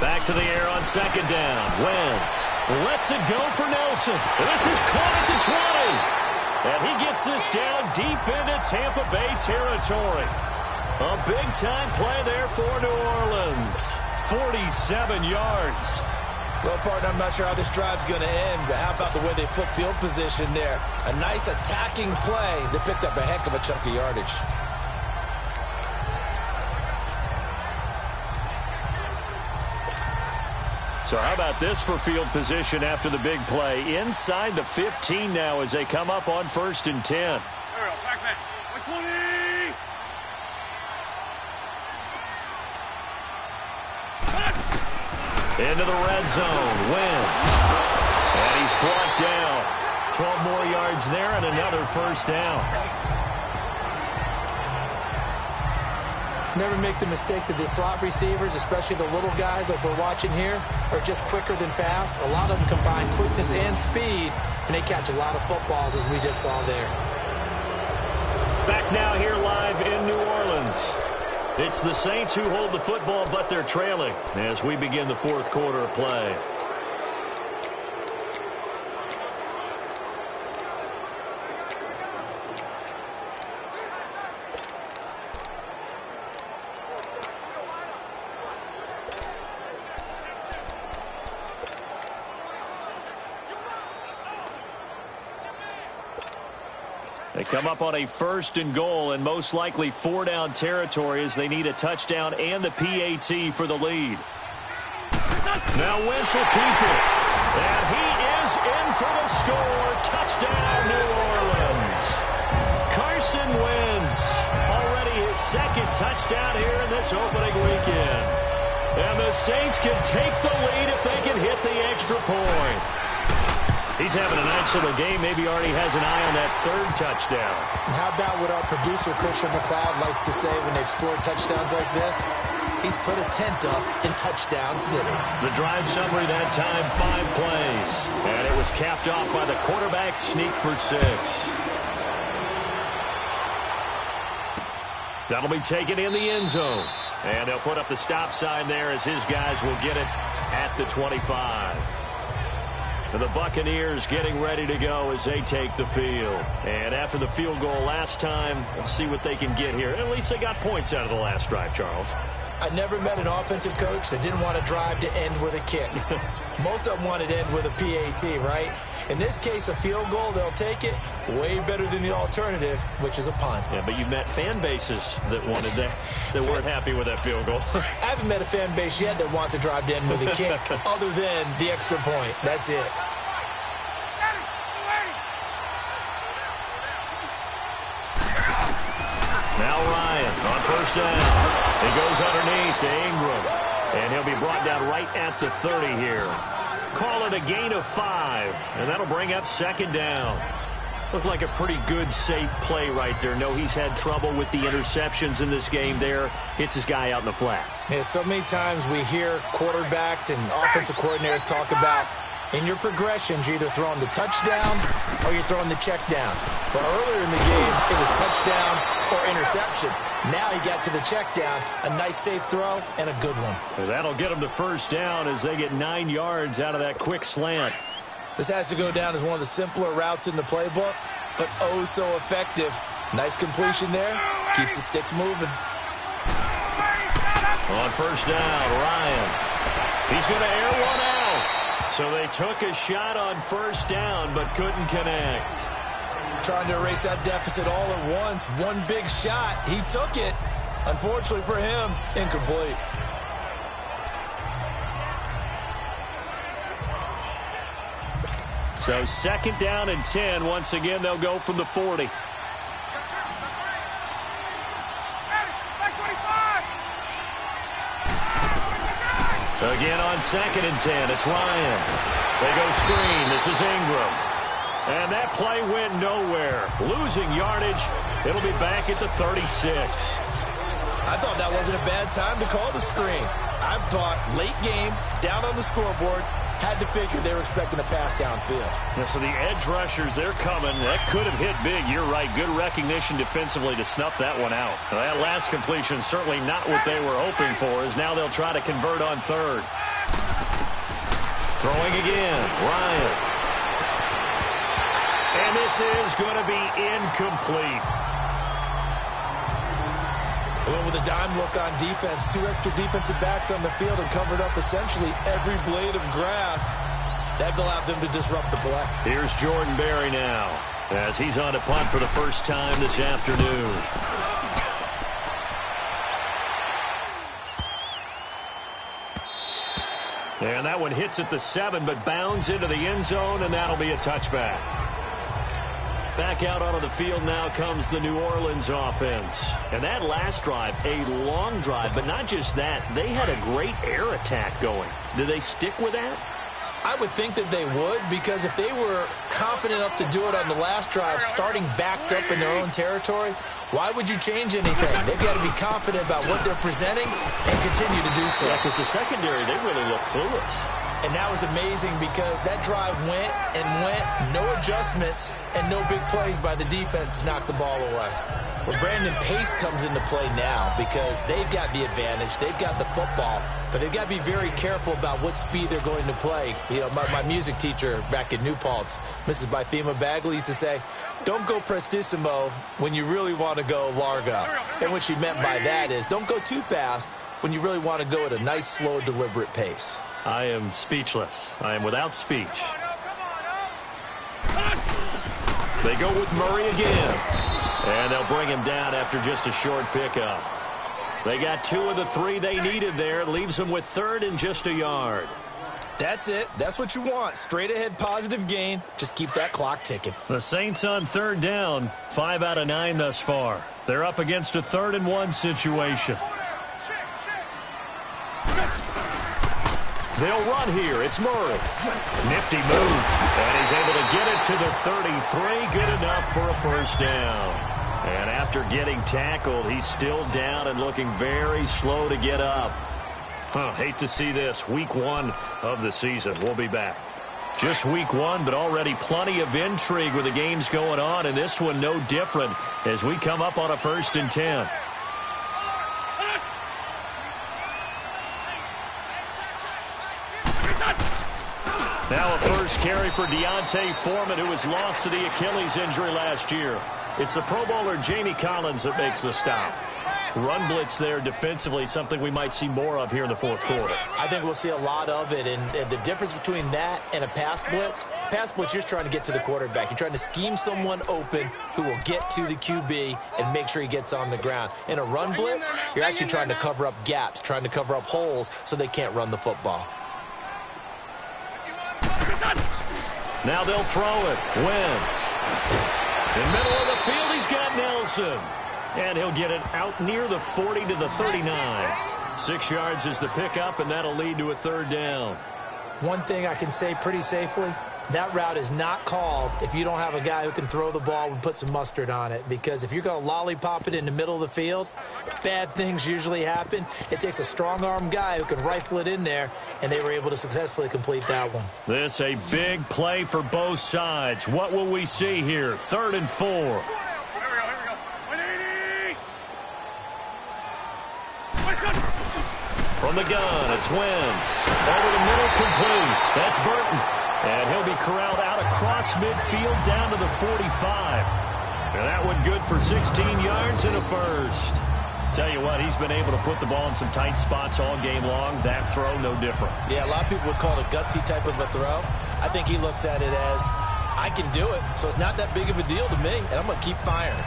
Back to the air on second down. Wentz lets it go for Nelson. This is caught at the 20. And he gets this down deep into Tampa Bay territory. A big-time play there for New Orleans. 47 yards. Well, partner, I'm not sure how this drive's going to end, but how about the way they flip field position there? A nice attacking play that picked up a heck of a chunk of yardage. So how about this for field position after the big play? Inside the 15 now as they come up on 1st and 10. There we go. Back. 120. Into the red zone. Wentz. And he's brought down. 12 more yards there and another first down. Never make the mistake that the slot receivers, especially the little guys like we're watching here, are just quicker than fast. A lot of them combine quickness and speed, and they catch a lot of footballs, as we just saw there. Back now here live in New Orleans. It's the Saints who hold the football, but they're trailing as we begin the fourth quarter of play. They come up on a 1st and goal and most likely 4-down territory as they need a touchdown and the PAT for the lead. Now Wentz will keep it. And he is in for the score. Touchdown, New Orleans. Carson Wentz. Already his 2nd touchdown here in this opening weekend. And the Saints can take the lead if they can hit the extra point. He's having a nice little game. Maybe already has an eye on that 3rd touchdown. And how about what our producer, Christian McLeod, likes to say when they've scored touchdowns like this? He's put a tent up in Touchdown City. The drive summary that time, 5 plays. And it was capped off by the quarterback sneak for 6. That'll be taken in the end zone. And they'll put up the stop sign there as his guys will get it at the 25. And the Buccaneers getting ready to go as they take the field. And after the field goal last time, we'll see what they can get here. At least they got points out of the last drive, Charles. I never met an offensive coach that didn't want to drive to end with a kick. Most of them wanted to end with a PAT, right? In this case, a field goal, they'll take it. Way better than the alternative, which is a punt. Yeah, but you've met fan bases that wanted that weren't happy with that field goal. I haven't met a fan base yet that wants to drive to end with a kick other than the extra point. That's it. Now Ryan on 1st down. He goes underneath to Ingram. And he'll be brought down right at the 30 here. Call it a gain of 5. And that'll bring up 2nd down. Looked like a pretty good, safe play right there. No, he's had trouble with the interceptions in this game there. Hits his guy out in the flat. Yeah, so many times we hear quarterbacks and offensive coordinators talk about in your progressions, you're either throwing the touchdown or you're throwing the check down. But earlier in the game, it was touchdown or interception. Now he got to the check down, a nice safe throw, and a good one. And that'll get him to 1st down as they get 9 yards out of that quick slant. This has to go down as one of the simpler routes in the playbook, but oh so effective. Nice completion there. Keeps the sticks moving. On 1st down, Ryan. He's going to air one out. So they took a shot on 1st down, but couldn't connect. Trying to erase that deficit all at once. One big shot. He took it. Unfortunately for him, incomplete. So 2nd down and 10. Once again, they'll go from the 40. Again on 2nd and 10. It's Ryan. They go screen. This is Ingram. And that play went nowhere. Losing yardage. It'll be back at the 36. I thought that wasn't a bad time to call the screen. I thought late game, down on the scoreboard, had to figure they were expecting a pass downfield. Yeah, so the edge rushers, they're coming. That could have hit big. You're right. Good recognition defensively to snuff that one out. Now, that last completion certainly not what they were hoping for, as now they'll try to convert on 3rd. Throwing again. Ryan. And this is going to be incomplete. Went with a dime look on defense. 2 extra defensive backs on the field and covered up essentially every blade of grass. That allowed them to disrupt the play. Here's Jordan Berry now as he's on to punt for the first time this afternoon. And that one hits at the 7, but bounds into the end zone, and that'll be a touchback. Back out onto the field now comes the New Orleans offense. And that last drive, a long drive, but not just that. They had a great air attack going. Do they stick with that? I would think that they would, because if they were confident enough to do it on the last drive, starting backed up in their own territory, why would you change anything? They've got to be confident about what they're presenting and continue to do so. Yeah, because the secondary, they really look clueless. And that was amazing because that drive went and went, no adjustments and no big plays by the defense to knock the ball away. Well, Brandon, pace comes into play now because they've got the advantage. They've got the football, but they've got to be very careful about what speed they're going to play. You know, my music teacher back in New Paltz, Mrs. Bythema Bagley, used to say, don't go prestissimo when you really want to go largo. And what she meant by that is don't go too fast when you really want to go at a nice, slow, deliberate pace. I am speechless. I am without speech. They go with Murray again. And they'll bring him down after just a short pickup. They got 2 of the 3 they needed there. Leaves them with 3rd and just a yard. That's it. That's what you want. Straight ahead positive gain. Just keep that clock ticking. The Saints on 3rd down. 5 out of 9 thus far. They're up against a 3rd and 1 situation. They'll run here. It's Murray. Nifty move. And he's able to get it to the 33. Good enough for a first down. And after getting tackled, he's still down and looking very slow to get up. Hate to see this. Week 1 of the season. We'll be back. Just week 1, but already plenty of intrigue with the games going on. And this one no different as we come up on a 1st and 10. Now a first carry for Deontay Foreman, who was lost to the Achilles injury last year. It's the Pro Bowler Jamie Collins that makes the stop. Run blitz there defensively, something we might see more of here in the 4th quarter. I think we'll see a lot of it, and the difference between that and a pass blitz, you're just trying to get to the quarterback. You're trying to scheme someone open who will get to the QB and make sure he gets on the ground. In a run blitz, you're actually trying to cover up gaps, trying to cover up holes so they can't run the football. Now they'll throw it. Wentz. In middle of the field, he's got Nelson. And he'll get it out near the 40 to the 39. 6 yards is the pickup, and that'll lead to a 3rd down. One thing I can say pretty safely, that route is not called if you don't have a guy who can throw the ball and put some mustard on it. Because if you're going to lollipop it in the middle of the field, bad things usually happen. It takes a strong-arm guy who can rifle it in there, and they were able to successfully complete that one. This a big play for both sides. What will we see here? 3rd and 4. Here we go. 180. From the gun, it's Wentz. Over the middle, complete. That's Burton. And he'll be corralled out across midfield down to the 45. And that one good for 16 yards and a first. Tell you what, he's been able to put the ball in some tight spots all game long. That throw, no different. Yeah, a lot of people would call it a gutsy type of a throw. I think he looks at it as, I can do it, so it's not that big of a deal to me, and I'm going to keep firing.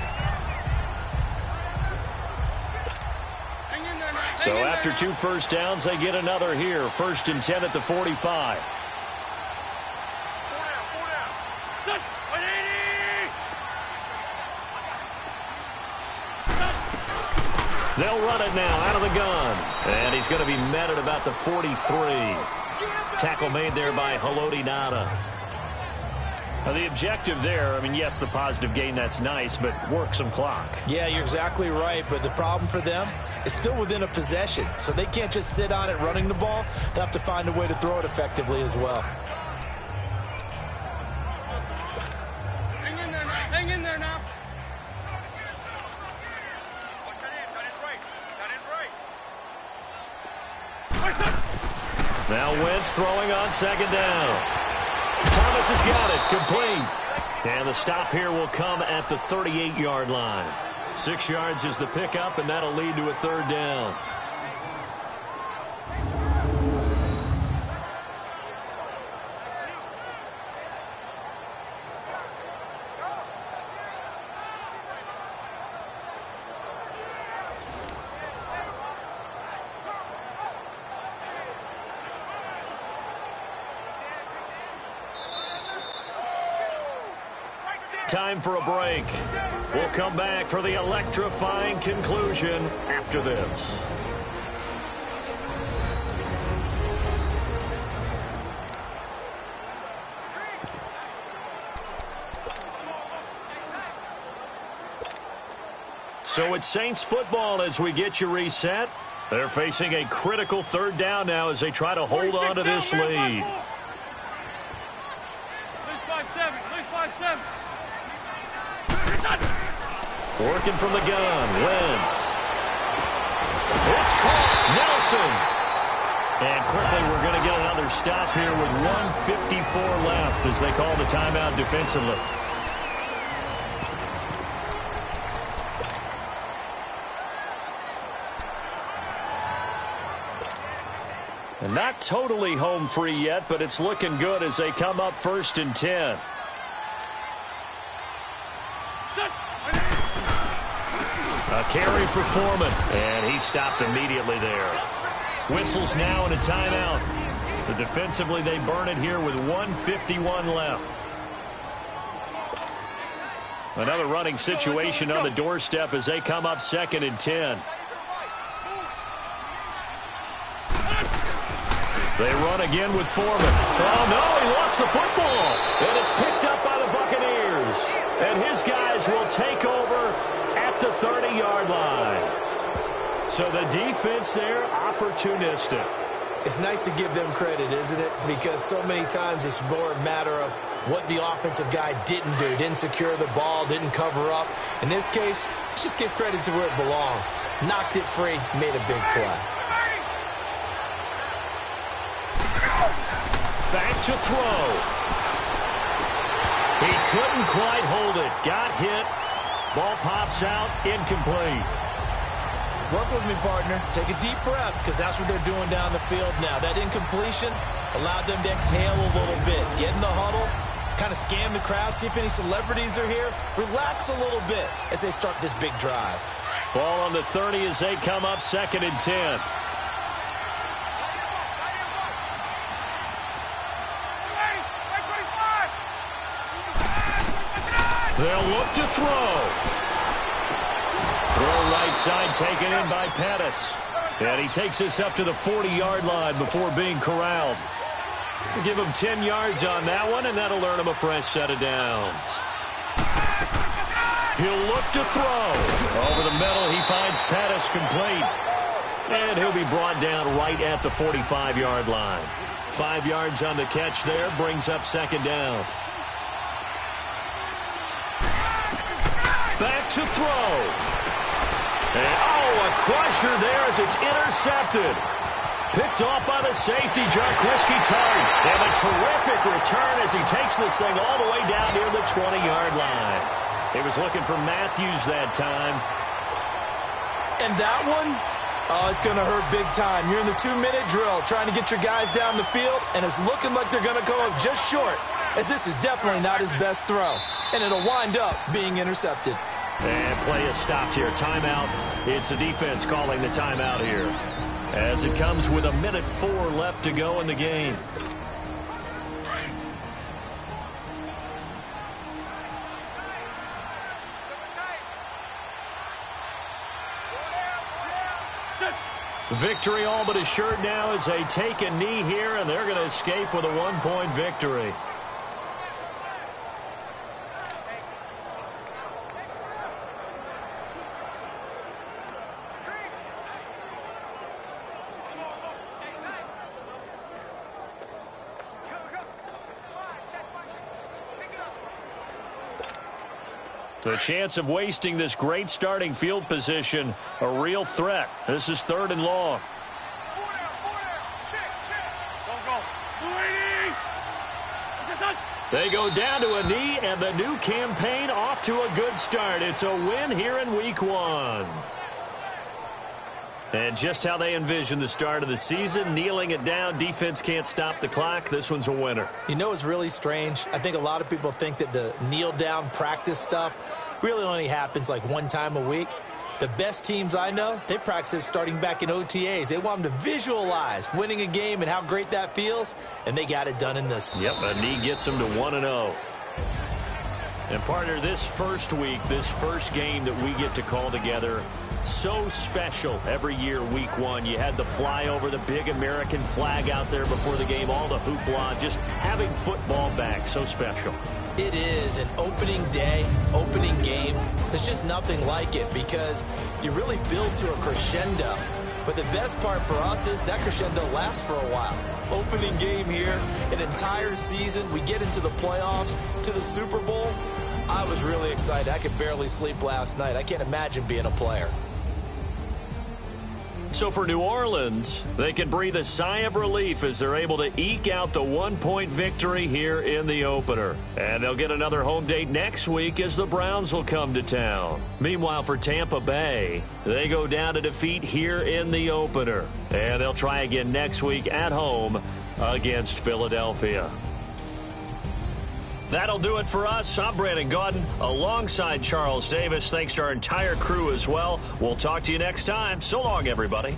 So after 2 first downs, they get another here. 1st and 10 at the 45. They'll run it now out of the gun. And he's going to be met at about the 43. Tackle made there by Haloti Ngata. Now the objective there, I mean, yes, the positive gain, that's nice, but work some clock. Yeah, you're exactly right, but the problem for them is still within a possession, so they can't just sit on it running the ball. They'll have to find a way to throw it effectively as well. Hang in there now. Now Wentz throwing on 2nd down. Thomas has got it, complete. And the stop here will come at the 38-yard line. 6 yards is the pickup, and that'll lead to a 3rd down. Time for a break. We'll come back for the electrifying conclusion after this. So it's Saints football as we get you reset. They're facing a critical third down now as they try to hold on to this lead. Lose 5-7. Lose 5-7. Working from the gun. Wentz. It's caught. Nelson. And quickly we're going to get another stop here with 1:54 left as they call the timeout defensively. And not totally home free yet, but it's looking good as they come up 1st and 10. A carry for Foreman, and he stopped immediately there. Whistles now and a timeout. So defensively they burn it here with 1:51 left. Another running situation on the doorstep as they come up 2nd and 10. They run again with Foreman. Oh, no, he lost the football. And it's picked up by the Buccaneers. And his guys will take over at the 30-yard line. So the defense there, opportunistic. It's nice to give them credit, isn't it? Because so many times it's more a matter of what the offensive guy didn't do. Didn't secure the ball, didn't cover up. In this case, let's just give credit to where it belongs. Knocked it free, made a big play. Back to throw. He couldn't quite hold it. Got hit. Ball pops out. Incomplete. Work with me, partner. Take a deep breath because that's what they're doing down the field now. That incompletion allowed them to exhale a little bit. Get in the huddle. Kind of scan the crowd. See if any celebrities are here. Relax a little bit as they start this big drive. Ball on the 30 as they come up 2nd and 10. They'll look to throw. Throw right side taken in by Pettis. And he takes this up to the 40-yard line before being corralled. We'll give him 10 yards on that one, and that'll earn him a fresh set of downs. He'll look to throw. Over the middle, he finds Pettis complete. And he'll be brought down right at the 45-yard line. 5 yards on the catch there, brings up 2nd down. Back to throw. And, a crusher there as it's intercepted. Picked off by the safety, Jarquiski Tart. And a terrific return as he takes this thing all the way down near the 20-yard line. He was looking for Matthews that time. And that one, it's going to hurt big time. You're in the 2-minute drill trying to get your guys down the field, and it's looking like they're going to come up just short, as this is definitely not his best throw. And it'll wind up being intercepted. And play is stopped here. Timeout. It's the defense calling the timeout here. As it comes with 1:04 left to go in the game. Victory all but assured now as they take a knee here, and they're going to escape with a 1-point victory. The chance of wasting this great starting field position, a real threat. This is 3rd and long. They go down to a knee, and the new campaign off to a good start. It's a win here in Week 1. And just how they envision the start of the season, kneeling it down, defense can't stop the clock. This one's a winner. You know what's really strange? I think a lot of people think that the kneel-down practice stuff really only happens like one time a week. The best teams I know, they practice it starting back in OTAs. They want them to visualize winning a game and how great that feels, and they got it done in this one. Yep, a knee gets them to 1-0. And partner, this first week, this first game that we get to call together, so special every year, Week 1. You had the flyover, the big American flag out there before the game, all the hoopla, just having football back, so special. It is an opening day, opening game. There's just nothing like it because you really build to a crescendo. But the best part for us is that crescendo lasts for a while. Opening game here, an entire season. We get into the playoffs, to the Super Bowl. I was really excited. I could barely sleep last night. I can't imagine being a player. So for New Orleans, they can breathe a sigh of relief as they're able to eke out the 1-point victory here in the opener. And they'll get another home date next week as the Browns will come to town. Meanwhile, for Tampa Bay, they go down to defeat here in the opener. And they'll try again next week at home against Philadelphia. That'll do it for us. I'm Brandon Gaudin alongside Charles Davis. Thanks to our entire crew as well. We'll talk to you next time. So long, everybody.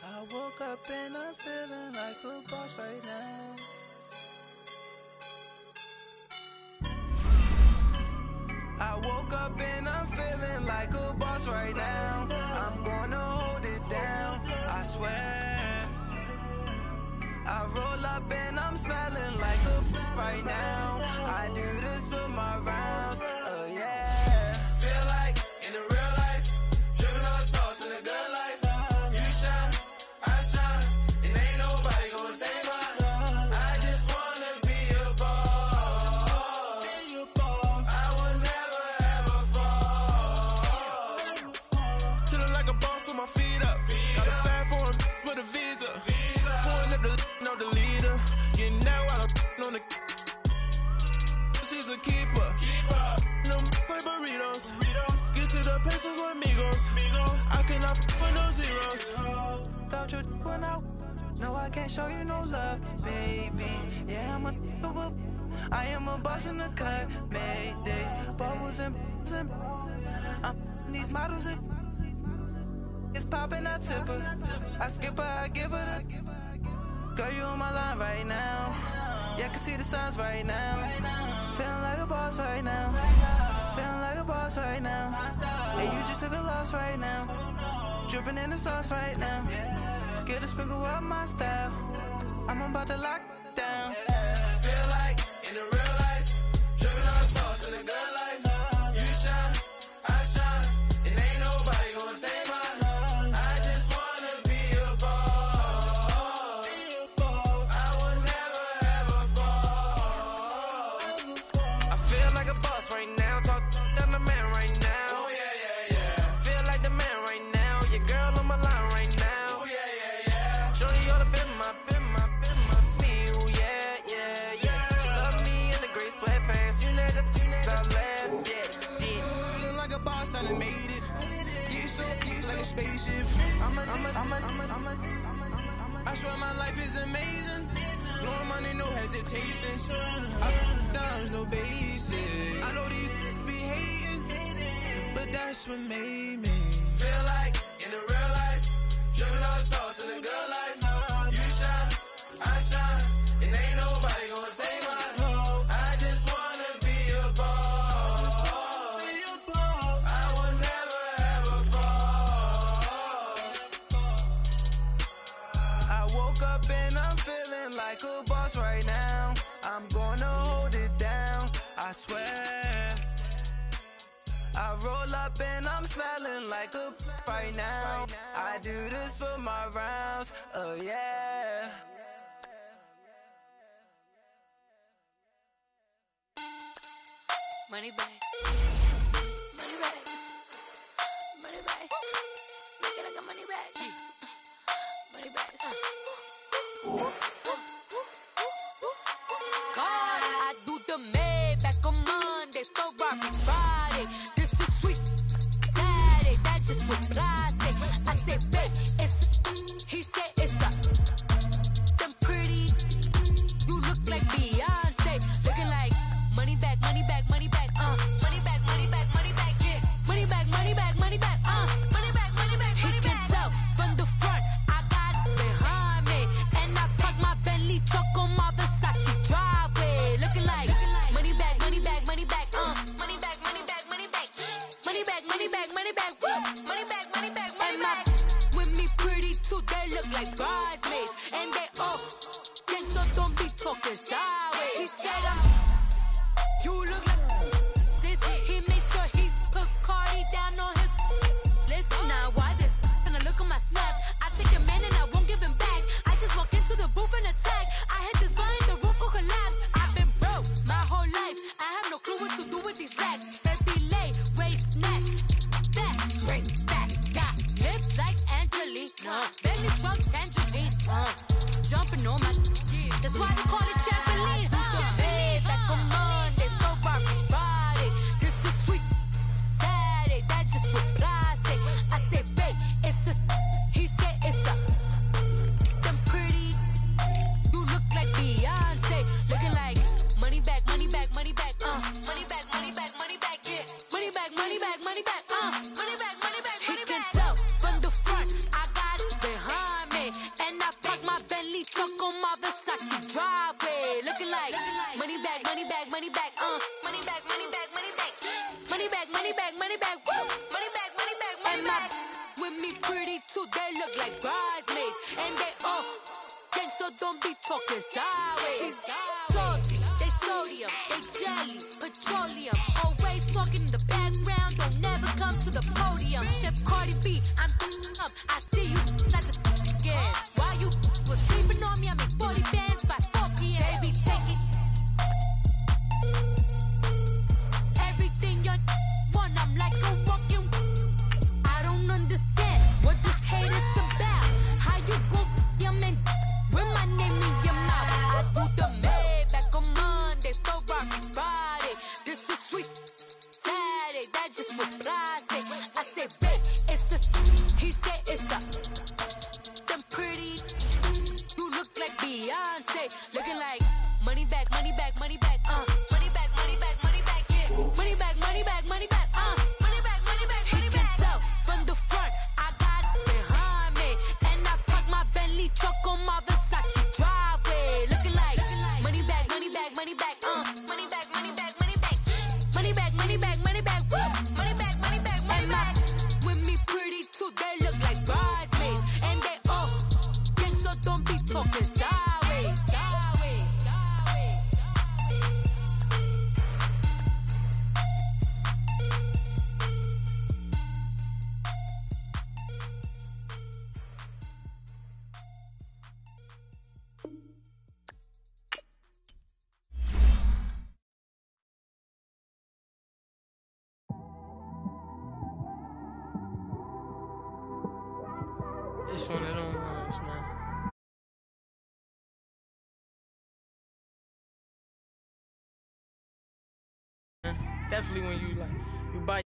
I woke up and I'm feeling like a boss right now. I woke up and I'm feeling like a boss right now. I'm gonna hold it down, I swear. I roll up and I'm smelling like a right now. I do this for my rounds, oh yeah. Feel like in the real life, dripping on sauce in the good life. You shine, I shine, and ain't nobody gonna take mine. I just wanna be a boss. I will never ever fall. Chillin' like a boss with my feet up. Got a bag for him with a visa. Pulling up the know the leader. Getting that while I'm on the. She's a keeper. No play burritos. Get to the pesos with amigos. I cannot with no zeros. Don't you when out? No, I can't show you no love, baby. Yeah, I'm a whoop. I am a boss in the cut, Mayday. Bubbles and these models are it's popping, I tip her. I skip her, I give her the. Girl, you on my line right now. Yeah, I can see the signs right now. Feeling like a boss right now. Feeling like a boss right now. And you just took a loss right now. Dripping in the sauce right now. Scared to sprinkle up my style. I'm about to lock down. Feel like in the real life, dripping on sauce in the good life. You shine, I shine, and ain't nobody gonna take mine. I just wanna be a boss. I will never ever fall. I feel like a boss right now. Talk to the man right now. Oh yeah, yeah, yeah. Feel like the man right now. Your girl on my line right now. Oh yeah, yeah, yeah. Shorty oughta been my me. Ooh, yeah, yeah, yeah. She love me in the gray sweatpants. You never left, yeah, did. Feeling like a boss, I done made it. Get so like a spaceship. I swear my life is amazing. Blowing money, no hesitation. Dimes, no basic. I know these be hating, but that's what made me feel like in the real life, dripping on sauce in the good life. You shine, I shine, and ain't nobody gonna take mine. I just wanna be a boss. I will never ever fall. I woke up and I'm feeling like a boss right now. I'm gonna hold it down, I swear. I roll up and I'm smelling like a right now. I do this for my rounds, oh yeah. Money bag, money bag, money bag. Look like a money bag, money bag. God, I do the Maybach on Monday, Ferrari Friday. This is sweet Saturday, that's just what plastic. I say, babe, it's he said it's a them pretty. You look like Beyonce, looking like money bag, money bag, money bag, money bag, money bag, money bag, yeah, money bag, money bag, money bag, money bag, money bag. He can tell from the front, I got it behind me, and I park my Bentley truck on my Versace driveway, looking like money bag, money bag, money bag, money bag, money bag, money bag, money bag, money bag, money bag, money bag, money bag, money bag. With me pretty too, they look like bridesmaids, and they all gangsta, don't be talking sideways. He said you look like this. He makes sure he put Cardi down on his list. Now why this? When I look at my snap, I take a man and I won't give him back. I just walk into the booth and attack. I hit this button, the roof will collapse. I've been broke my whole life. I have no clue what to do with these racks. Baby lay, waist snatch, back, straight back. Got hips like Angelina, belly truck tangerine, jumping on my. That's why they call it trampoline. Back on Monday, Ferrari Friday. This is sweet Saturday, that's just what plastic. I say, babe, it's a. He said it's a. Them pretty. You look like Beyonce, looking like money bag, money bag, money bag, money bag, money bag, money bag, yeah, money bag, money bag, money bag, money bag, money bag. He can tell from the front, I got it behind me, and I park my Bentley truck on my Versace driveway, looking like money bag, money bag, money bag, money bag, money bag, money bag, money bag, money bag, money bag, money bag, money bag, money bag. With me pretty too, they look like bridesmaids, and they all gangsta, don't be talking sideways. Salty, they sodium, they jelly, petroleum, always talking in the background, don't never come to the podium. Chef Cardi B, I'm up, I see you like the again. While you was sleeping on me, I make 40 bands by 4 p.m. They be taking everything you want, I'm like a walking. I don't understand what this hate is about. How you go, your man, with my name in your mouth. I do the Maybach on Monday, Ferrari Friday. This is sweet Saturday, that's just what plastic. I say, babe, it's a. He said it's a. Them pretty. You look like Beyonce, looking like money bag, money bag, money bag, And my with me pretty too, they look like bridesmaids. And they all gang, so don't be talking sideways. It's one of them ones, man. Definitely when you buy